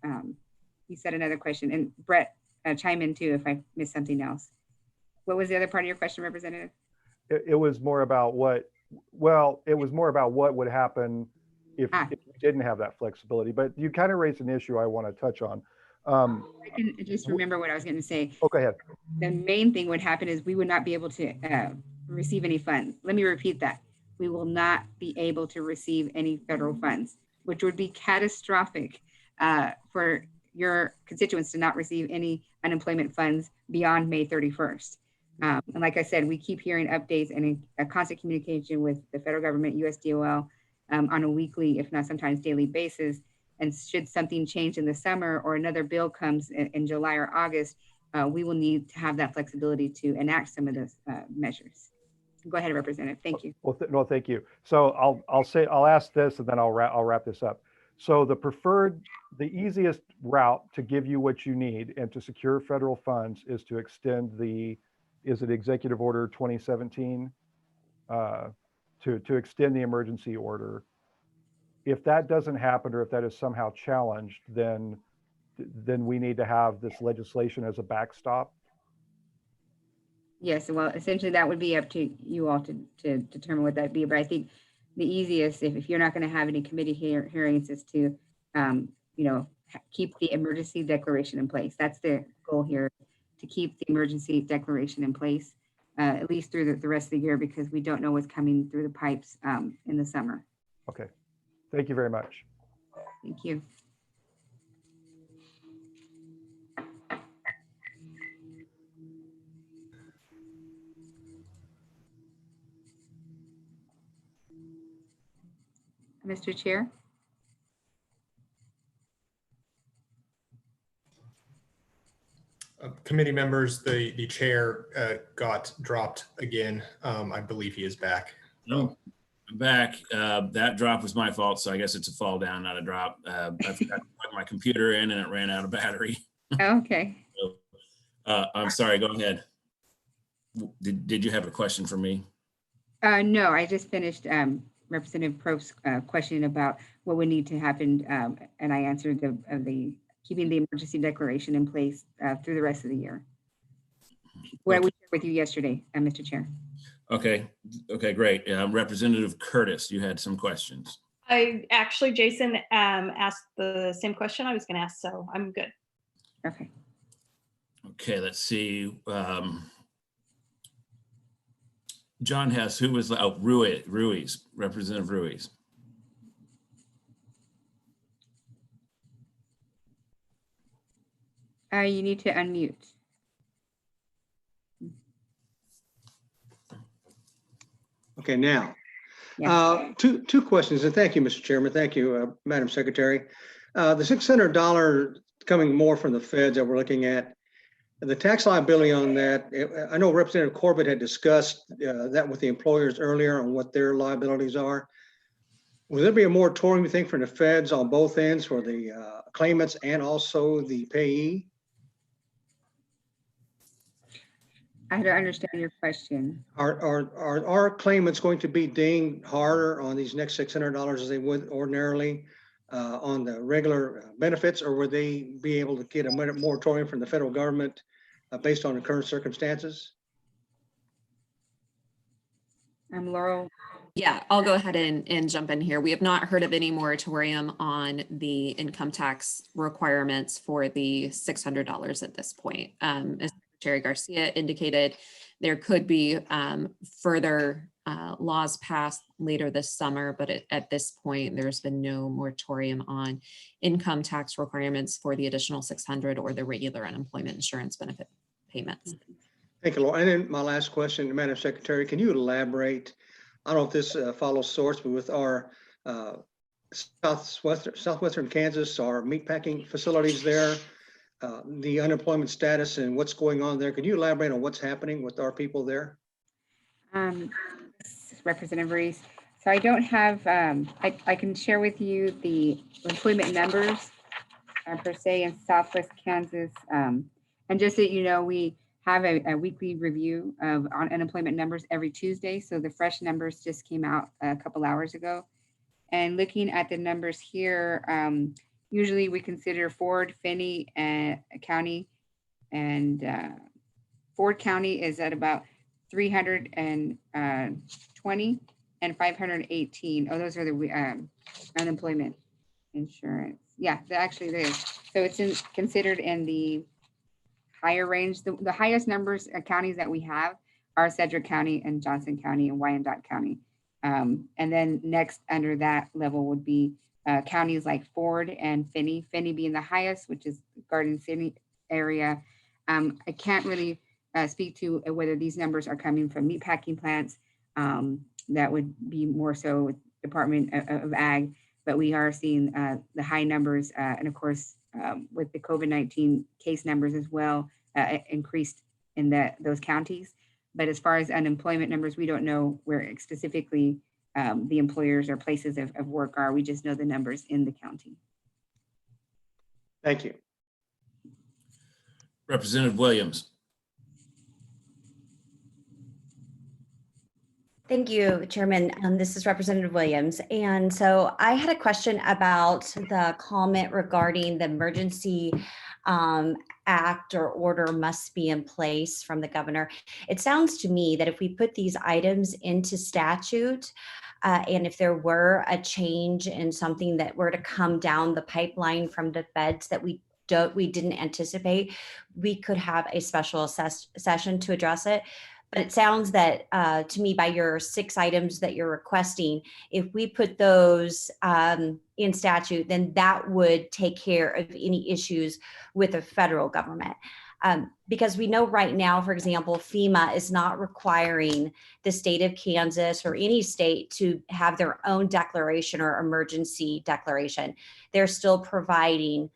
You said another question, and Brett, chime in too if I missed something else. What was the other part of your question, Representative? It was more about what would happen if we didn't have that flexibility. But you kind of raised an issue I want to touch on. I can just remember what I was going to say. Oh, go ahead. The main thing would happen is we would not be able to receive any funds. Let me repeat that. We will not be able to receive any federal funds, which would be catastrophic for your constituents to not receive any unemployment funds beyond May 31st. And like I said, we keep hearing updates and a constant communication with the federal government, USDOL, on a weekly, if not sometimes daily basis. And should something change in the summer or another bill comes in July or August, we will need to have that flexibility to enact some of those measures. Go ahead, Representative. Thank you. Well, no, thank you. So I'll ask this, and then I'll wrap this up. So the easiest route to give you what you need and to secure federal funds is to extend is it Executive Order 2017? To extend the emergency order. If that doesn't happen, or if that is somehow challenged, then we need to have this legislation as a backstop. Yes, well, essentially that would be up to you all to determine what that'd be. But I think the easiest, if you're not going to have any committee hearings, is to, keep the emergency declaration in place. That's the goal here, to keep the emergency declaration in place, at least through the rest of the year, because we don't know what's coming through the pipes in the summer. Okay, thank you very much. Thank you. Mr. Chair. Committee members, the chair got dropped again. I believe he is back. No, I'm back. That drop was my fault, so I guess it's a fall down, not a drop. I forgot to plug my computer in and it ran out of battery. Okay. So, I'm sorry, go ahead. Did you have a question for me? No, I just finished Representative Probst's question about what would need to happen, and I answered the keeping the emergency declaration in place through the rest of the year. What we shared with you yesterday, Mr. Chair. Okay, great. Representative Curtis, you had some questions. Jason asked the same question I was going to ask, so I'm good. Okay. Okay, let's see. John Hess, who was, Ruiz, Representative Ruiz. You need to unmute. Okay, now, Yes. two questions, and thank you, Mr. Chairman. Thank you, Madam Secretary. The $600 coming more from the feds that we're looking at, the tax liability on that, I know Representative Corbett had discussed that with the employers earlier on what their liabilities are. Will there be a moratorium, you think, from the feds on both ends for the claimants and also the payee? I don't understand your question. Are our claimants going to be dinged harder on these next $600 as they would ordinarily on the regular benefits, or would they be able to get a moratorium from the federal government based on the current circumstances? Laurel. Yeah, I'll go ahead and jump in here. We have not heard of any moratorium on the income tax requirements for the $600 at this point. As Secretary Garcia indicated, there could be further laws passed later this summer, but at this point, there's been no moratorium on income tax requirements for the additional $600 or the regular unemployment insurance benefit payments. Thank you, Laura. And then my last question, Madam Secretary, can you elaborate? I don't know if this follows source, but with our southwestern Kansas, our meatpacking facilities there, the unemployment status and what's going on there. Can you elaborate on what's happening with our people there? Representative Reese. So I don't have, I can share with you the employment numbers per se in Southwest Kansas. And just so you know, we have a weekly review of unemployment numbers every Tuesday. So the fresh numbers just came out a couple hours ago. And looking at the numbers here, usually we consider Ford, Finney County, and Ford County is at about 320 and 518. Oh, those are the unemployment insurance. Yeah, actually there is. So it's considered in the higher range. The highest numbers counties that we have are Sedgwick County and Johnson County and Wyandotte County. And then next under that level would be counties like Ford and Finney being the highest, which is Garden City area. I can't really speak to whether these numbers are coming from meatpacking plants. That would be more so with Department of Ag, but we are seeing the high numbers. And of course, with the COVID-19 case numbers as well, increased in those counties. But as far as unemployment numbers, we don't know where specifically the employers or places of work are. We just know the numbers in the county. Thank you. Representative Williams. Thank you, Chairman. This is Representative Williams. And so I had a question about the comment regarding the emergency act or order must be in place from the governor. It sounds to me that if we put these items into statute, and if there were a change in something that were to come down the pipeline from the feds that we didn't anticipate, we could have a special session to address it. But it sounds that to me, by your 6 items that you're requesting, if we put those in statute, then that would take care of any issues with the federal government. Because we know right now, for example, FEMA is not requiring the state of Kansas or any state to have their own declaration or emergency declaration. They're still providing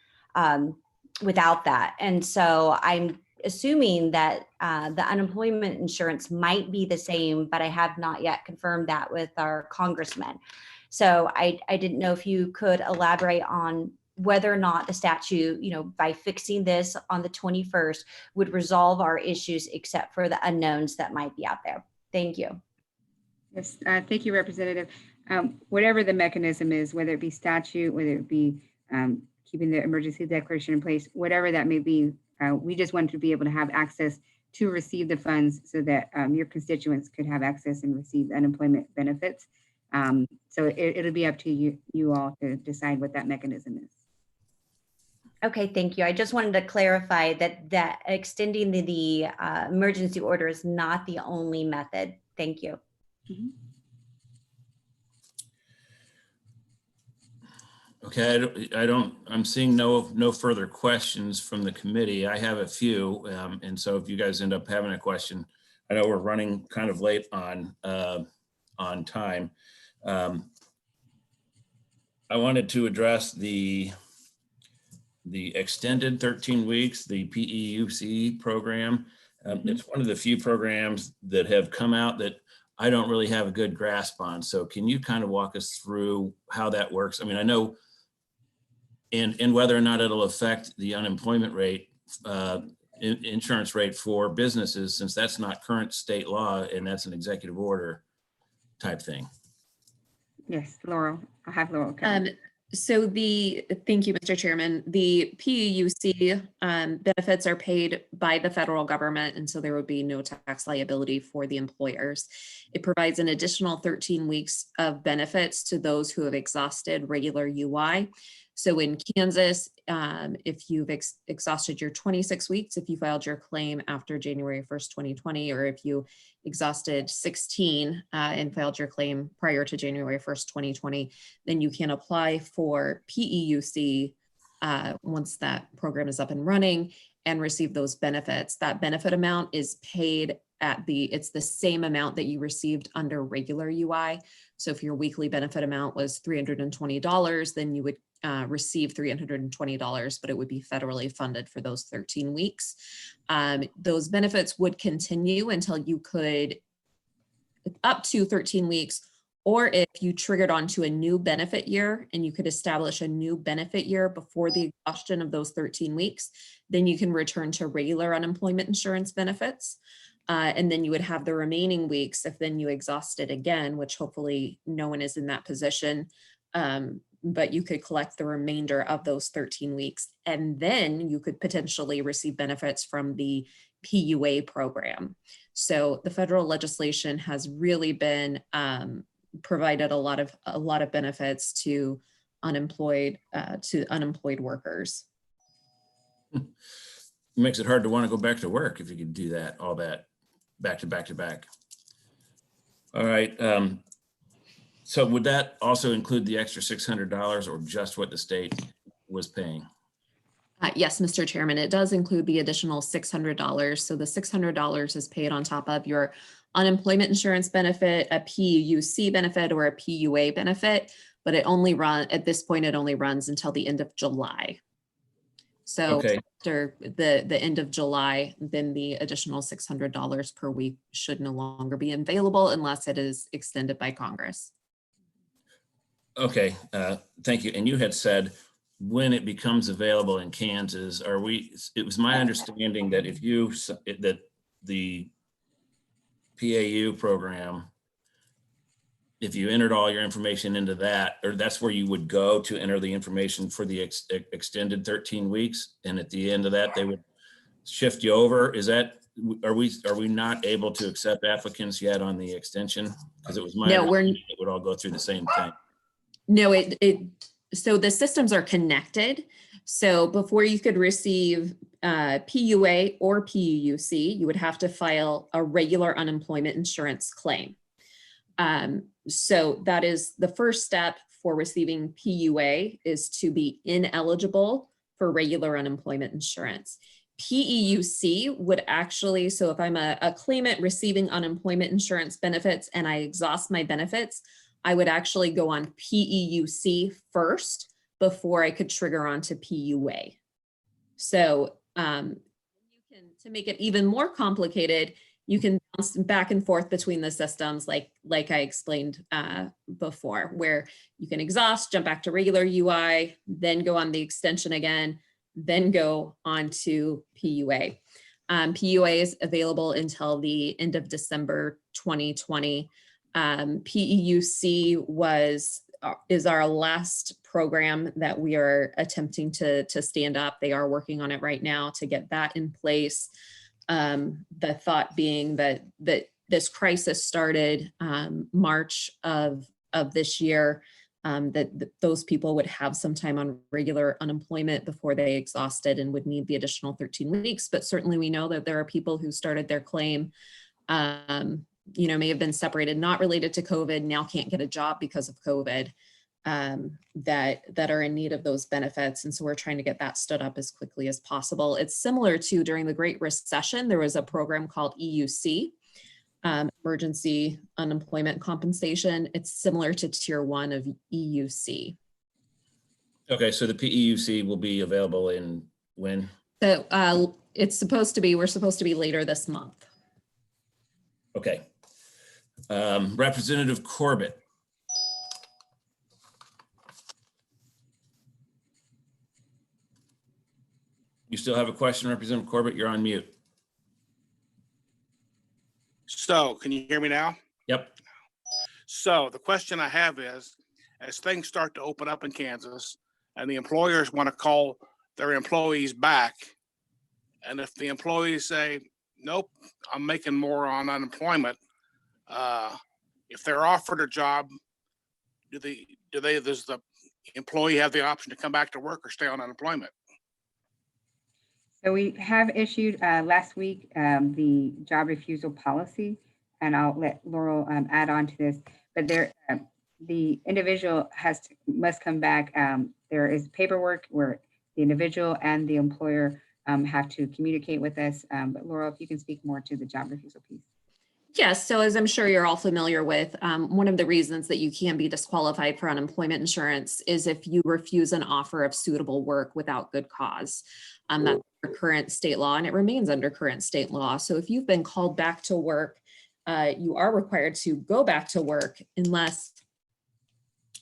without that. And so I'm assuming that the unemployment insurance might be the same, but I have not yet confirmed that with our congressman. So I didn't know if you could elaborate on whether or not the statute, by fixing this on the 21st would resolve our issues except for the unknowns that might be out there. Thank you. Yes, thank you, Representative. Whatever the mechanism is, whether it be statute, whether it be keeping the emergency declaration in place, whatever that may be, we just want to be able to have access to receive the funds so that your constituents could have access and receive unemployment benefits. So it'll be up to you all to decide what that mechanism is. Okay, thank you. I just wanted to clarify that extending the emergency order is not the only method. Thank you. Mm-hmm. Okay, I'm seeing no further questions from the committee. I have a few, and so if you guys end up having a question, I know we're running kind of late on time. I wanted to address the extended 13 weeks, the PEUC program. It's one of the few programs that have come out that I don't really have a good grasp on. So can you kind of walk us through how that works? I mean, I know, and whether or not it'll affect the unemployment rate, insurance rate for businesses, since that's not current state law and that's an executive order type thing. Yes, Laurel. I'll have Laurel. Thank you, Mr. Chairman. The PEUC benefits are paid by the federal government, and so there would be no tax liability for the employers. It provides an additional 13 weeks of benefits to those who have exhausted regular UI. So in Kansas, if you've exhausted your 26 weeks, if you filed your claim after January 1st, 2020, or if you exhausted 16 and filed your claim prior to January 1st, 2020, then you can apply for PEUC once that program is up and running and receive those benefits. That benefit amount is paid it's the same amount that you received under regular UI. So if your weekly benefit amount was $320, then you would receive $320, but it would be federally funded for those 13 weeks. Those benefits would continue until you could, up to 13 weeks, or if you triggered onto a new benefit year and you could establish a new benefit year before the exhaustion of those 13 weeks, then you can return to regular unemployment insurance benefits. And then you would have the remaining weeks if then you exhausted again, which hopefully no one is in that position. But you could collect the remainder of those 13 weeks, and then you could potentially receive benefits from the PUA program. So the federal legislation has really been provided a lot of benefits to unemployed workers. It makes it hard to want to go back to work if you could do that, all that back to back to back. All right. So would that also include the extra $600 or just what the state was paying? Yes, Mr. Chairman, it does include the additional $600. So the $600 is paid on top of your unemployment insurance benefit, a PEUC benefit, or a PUA benefit, but it only at this point, it only runs until the end of July. So after the end of July, then the additional $600 per week should no longer be available unless it is extended by Congress. Okay, thank you. And you had said when it becomes available in Kansas, it was my understanding that that the PAU program, if you entered all your information into that, or that's where you would go to enter the information for the extended 13 weeks. And at the end of that, they would shift you over. Are we not able to accept applicants yet on the extension? Because it was my understanding it would all go through the same thing. No, so the systems are connected. So before you could receive PUA or PUC, you would have to file a regular unemployment insurance claim. So that is the first step for receiving PUA, is to be ineligible for regular unemployment insurance. PEUC would actually, so if I'm a claimant receiving unemployment insurance benefits and I exhaust my benefits, I would actually go on PEUC first before I could trigger onto PUA. So to make it even more complicated, you can bounce back and forth between the systems like I explained before, where you can exhaust, jump back to regular UI, then go on the extension again, then go on to PUA. PUA is available until the end of December 2020. PEUC is our last program that we are attempting to stand up. They are working on it right now to get that in place. The thought being that this crisis started March of this year, that those people would have some time on regular unemployment before they exhausted and would need the additional 13 weeks. But certainly we know that there are people who started their claim, may have been separated, not related to COVID, now can't get a job because of COVID, that are in need of those benefits. And so we're trying to get that stood up as quickly as possible. It's similar to during the Great Recession, there was a program called EUC, Emergency Unemployment Compensation. It's similar to Tier 1 of EUC. Okay, so the PEUC will be available in when? So we're supposed to be later this month. Okay. Representative Corbett. You still have a question, Representative Corbett? You're on mute. So can you hear me now? Yep. So the question I have is, as things start to open up in Kansas and the employers want to call their employees back, and if the employees say, nope, I'm making more on unemployment, if they're offered a job, does the employee have the option to come back to work or stay on unemployment? So we have issued last week the job refusal policy, and I'll let Laurel add on to this. But the individual must come back. There is paperwork where the individual and the employer have to communicate with us. But Laurel, if you can speak more to the job refusal piece. Yes, so as I'm sure you're all familiar with, one of the reasons that you can be disqualified for unemployment insurance is if you refuse an offer of suitable work without good cause. That's under current state law, and it remains under current state law. So if you've been called back to work, you are required to go back to work unless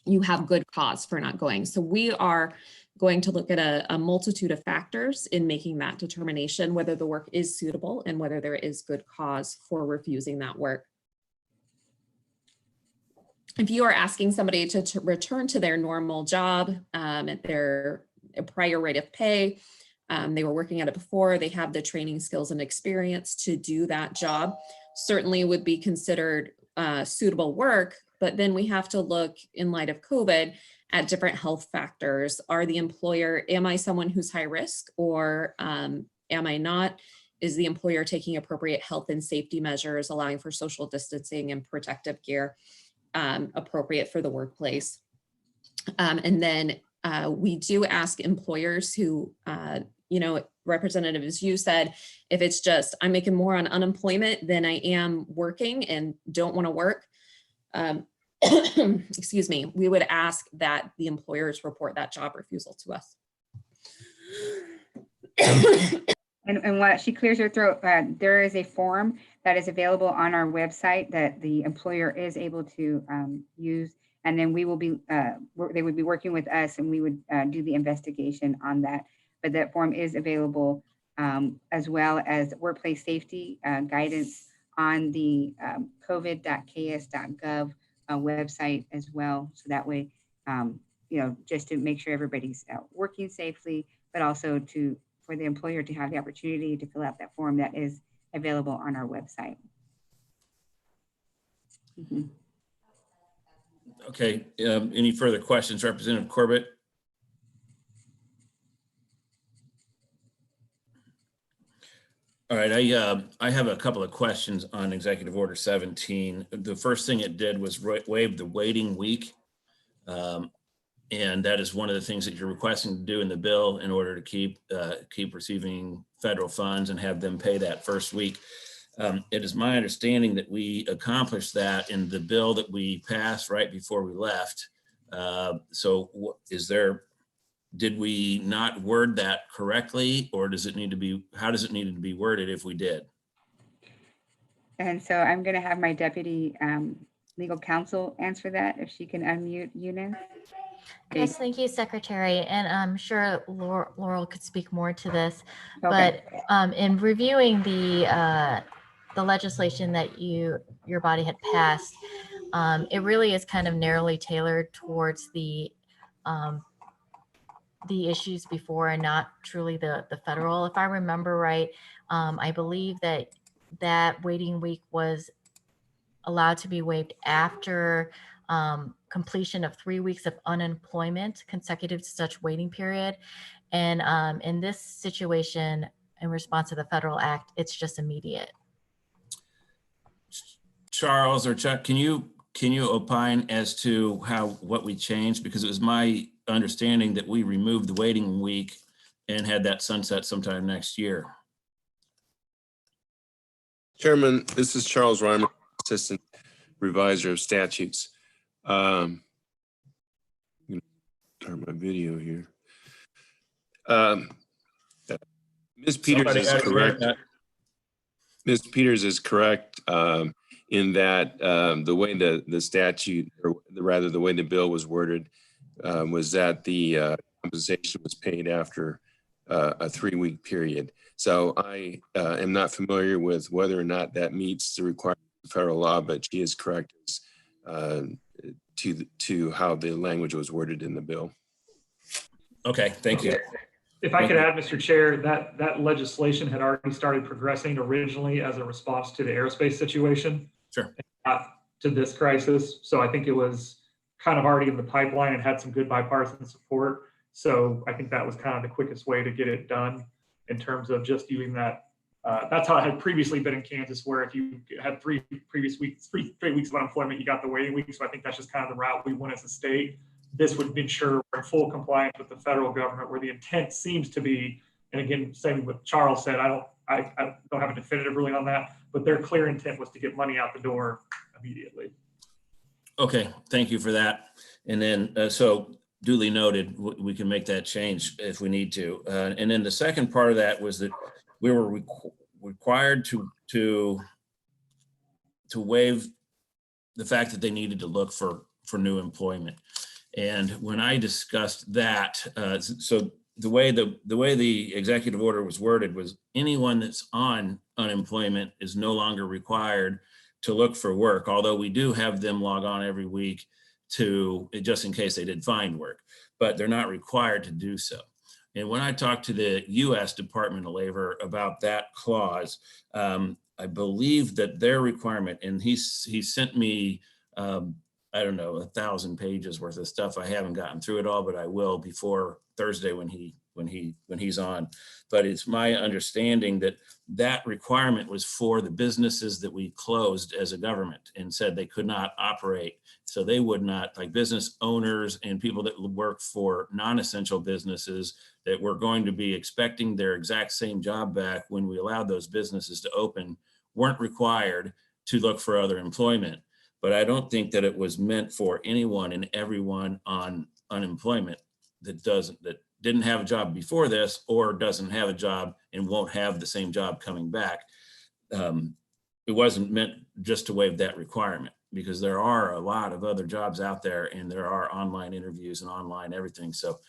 you have good cause for not going. So we are going to look at a multitude of factors in making that determination, whether the work is suitable and whether there is good cause for refusing that work. If you are asking somebody to return to their normal job at their prior rate of pay, they were working at it before, they have the training, skills, and experience to do that job, certainly would be considered suitable work. But then we have to look, in light of COVID, at different health factors. Are the employer, am I someone who's high risk, or am I not? Is the employer taking appropriate health and safety measures, allowing for social distancing and protective gear appropriate for the workplace? And then we do ask employers who, Representative, as you said, if it's just, I'm making more on unemployment than I am working and don't want to work, excuse me, we would ask that the employers report that job refusal to us. And while she clears her throat, there is a form that is available on our website that the employer is able to use And then we will be, they would be working with us and we would do the investigation on that. But that form is available as well as workplace safety guidance on the covid.ks.gov website as well. So that way, just to make sure everybody's working safely, but also for the employer to have the opportunity to fill out that form that is available on our website. Mm-hmm. Okay, any further questions, Representative Corbett? All right, I have a couple of questions on Executive Order 17. The first thing it did was waive the waiting week. And that is one of the things that you're requesting to do in the bill in order to keep receiving federal funds and have them pay that first week. It is my understanding that we accomplished that in the bill that we passed right before we left. So did we not word that correctly, or does it need to be, how does it need to be worded if we did? And so I'm going to have my deputy legal counsel answer that, if she can unmute Eunice. Yes, thank you, Secretary. And I'm sure Laurel could speak more to this, Okay. but in reviewing the legislation that your body had passed, it really is kind of narrowly tailored towards the issues before and not truly the federal. If I remember right, I believe that waiting week was allowed to be waived after completion of 3 weeks of unemployment consecutive to such waiting period. And in this situation, in response to the federal act, it's just immediate. Charles or Chuck, can you opine as to what we changed? Because it was my understanding that we removed the waiting week and had that sunset sometime next year. Chairman, this is Charles Reimer, Assistant Reviser of Statutes. I'm going to turn my video here. Ms. Peters is correct. Ms. Peters is correct in that the way the statute, or rather the way the bill was worded, was that the compensation was paid after a 3-week period. So I am not familiar with whether or not that meets the requirements of federal law, but she is correct to how the language was worded in the bill. Okay, thank you. If I could add, Mr. Chair, that legislation had already started progressing originally as a response to the aerospace situation. Sure. Not to this crisis. So I think it was kind of already in the pipeline and had some good bipartisan support. So I think that was kind of the quickest way to get it done in terms of just doing that. That's how it had previously been in Kansas, where if you had 3 straight weeks of unemployment, you got the waiting week. So I think that's just kind of the route we went as a state. This would ensure we're in full compliance with the federal government, where the intent seems to be, and again, same what Charles said, I don't have a definitive ruling on that, but their clear intent was to get money out the door immediately. Okay, thank you for that. And then, so duly noted, we can make that change if we need to. And then the second part of that was that we were required to waive the fact that they needed to look for new employment. And when I discussed that, so the way the executive order was worded was anyone that's on unemployment is no longer required to look for work, although we do have them log on every week just in case they did find work, but they're not required to do so. And when I talked to the U.S. Department of Labor about that clause, I believe that their requirement, and he sent me, I don't know, 1,000 pages worth of stuff. I haven't gotten through it all, but I will before Thursday when he's on. But it's my understanding that requirement was for the businesses that we closed as a government and said they could not operate. So they would not, like business owners and people that work for non-essential businesses that were going to be expecting their exact same job back when we allowed those businesses to open, weren't required to look for other employment. But I don't think that it was meant for anyone and everyone on unemployment that didn't have a job before this or doesn't have a job and won't have the same job coming back. It wasn't meant just to waive that requirement. because there are a lot of other jobs out there, and there are online interviews and online everything. So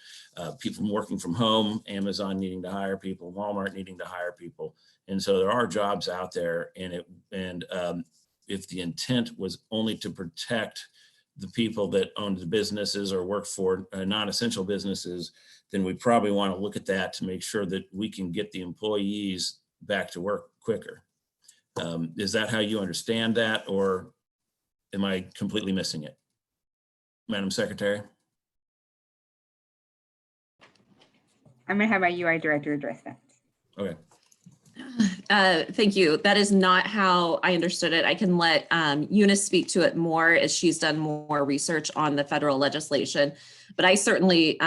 people working from home, Amazon needing to hire people, Walmart needing to hire people. And so there are jobs out there, and if the intent was only to protect the people that own the businesses or work for non-essential businesses, then we probably want to look at that to make sure that we can get the employees back to work quicker. Is that how you understand that, or am I completely missing it? Madam Secretary? I'm gonna have my UI director address that. Okay. Thank you. That is not how I understood it. I can let Eunice speak to it more as she's done more research on the federal legislation. But I certainly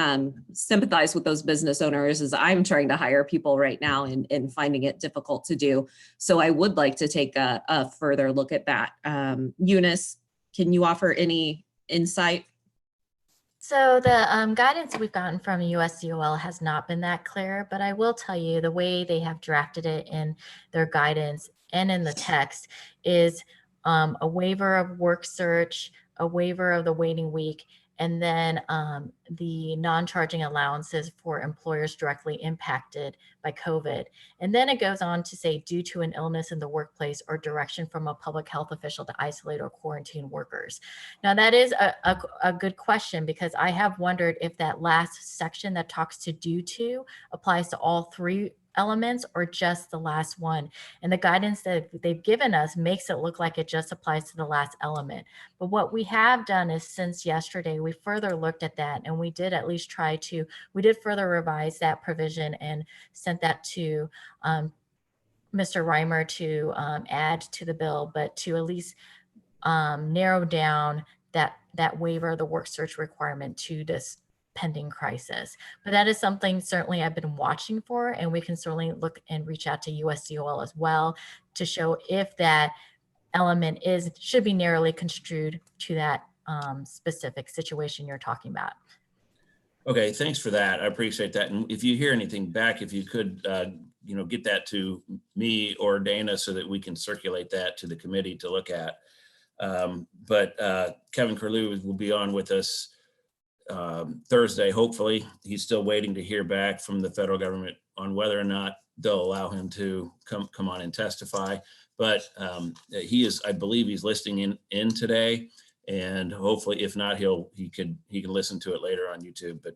sympathize with those business owners as I'm trying to hire people right now and finding it difficult to do. So I would like to take a further look at that. Eunice, can you offer any insight? So the guidance we've gotten from USDOL has not been that clear, but I will tell you the way they have drafted it in their guidance and in the text is a waiver of work search, a waiver of the waiting week, and then the non-charging allowances for employers directly impacted by COVID. And then it goes on to say due to an illness in the workplace or direction from a public health official to isolate or quarantine workers. Now that is a good question, because I have wondered if that last section that talks to due to applies to all three elements or just the last one. And the guidance that they've given us makes it look like it just applies to the last element. But what we have done is since yesterday, we further looked at that, and we did at least we did further revise that provision and sent that to Mr. Reimer to add to the bill, but to at least narrow down that waiver of the work search requirement to this pending crisis. But that is something certainly I've been watching for, and we can certainly look and reach out to USDOL as well to show if that element should be narrowly construed to that specific situation you're talking about. Okay, thanks for that. I appreciate that. And if you hear anything back, if you could, get that to me or Dana so that we can circulate that to the committee to look at. But Kevin Curlew will be on with us Thursday, hopefully. He's still waiting to hear back from the federal government on whether or not they'll allow him to come on and testify. But I believe he's listening in today, and hopefully, if not, he can listen to it later on YouTube. But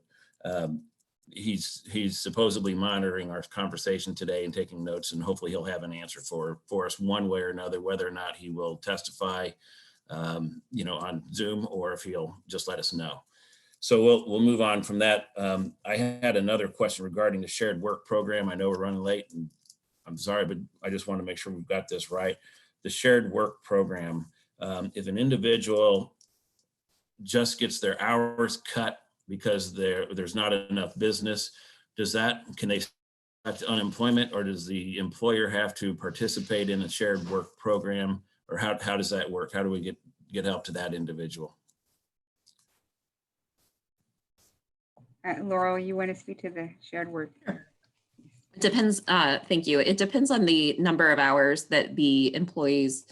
he's supposedly monitoring our conversation today and taking notes, and hopefully he'll have an answer for us one way or another, whether or not he will testify, on Zoom, or if he'll just let us know. So we'll move on from that. I had another question regarding the shared work program. I know we're running late, and I'm sorry, but I just want to make sure we've got this right. The shared work program, if an individual just gets their hours cut because there's not enough business, can they start unemployment, or does the employer have to participate in a shared work program, or how does that work? How do we get help to that individual? Laurel, you want to speak to the shared work? It depends. Thank you. It depends on the number of hours that the employees,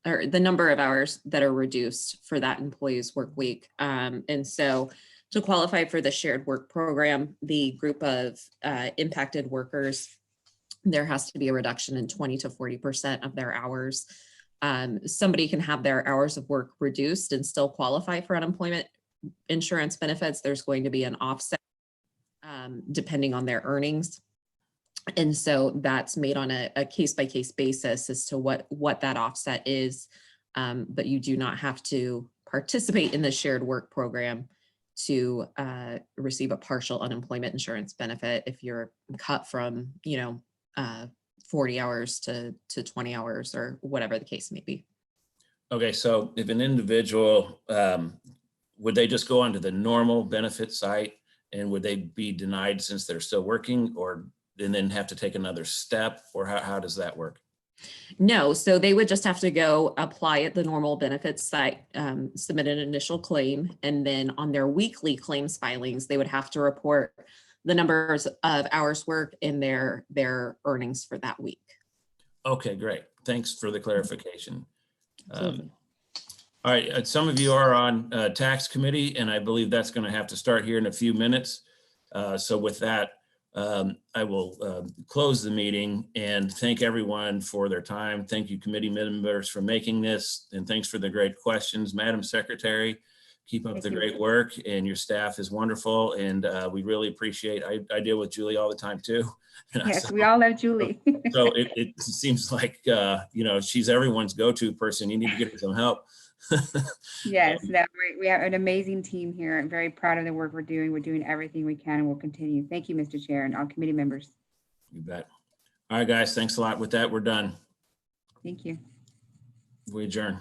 or the number of hours that are reduced for that employee's work week. And so to qualify for the shared work program, the group of impacted workers, there has to be a reduction in 20 to 40% of their hours. Somebody can have their hours of work reduced and still qualify for unemployment insurance benefits. There's going to be an offset depending on their earnings. And so that's made on a case-by-case basis as to what that offset is. But you do not have to participate in the shared work program to receive a partial unemployment insurance benefit if you're cut from 40 hours to 20 hours or whatever the case may be. Okay, so if an individual, would they just go onto the normal benefit site, and would they be denied since they're still working, or and then have to take another step, or how does that work? No, so they would just have to go apply at the normal benefits site, submit an initial claim, and then on their weekly claims filings, they would have to report the numbers of hours worked and their earnings for that week. Okay, great. Thanks for the clarification. All All right, some of you are on tax committee, and I believe that's going to have to start here in a few minutes. So with that, I will close the meeting and thank everyone for their time. Thank you, committee members, for making this, and thanks for the great questions. Madam Secretary, keep up the great work, and your staff is wonderful, and we really appreciate. I deal with Julie all the time too. Yes, we all love Julie. So it seems like you know, she's everyone's go-to person. You need to give her some help. Yes, we have an amazing team here. I'm very proud of the work we're doing. We're doing everything we can and we'll continue. Thank you, Mr. Chair, and all committee members. You bet. All right, guys, thanks a lot. With that, we're done. Thank you. We adjourn.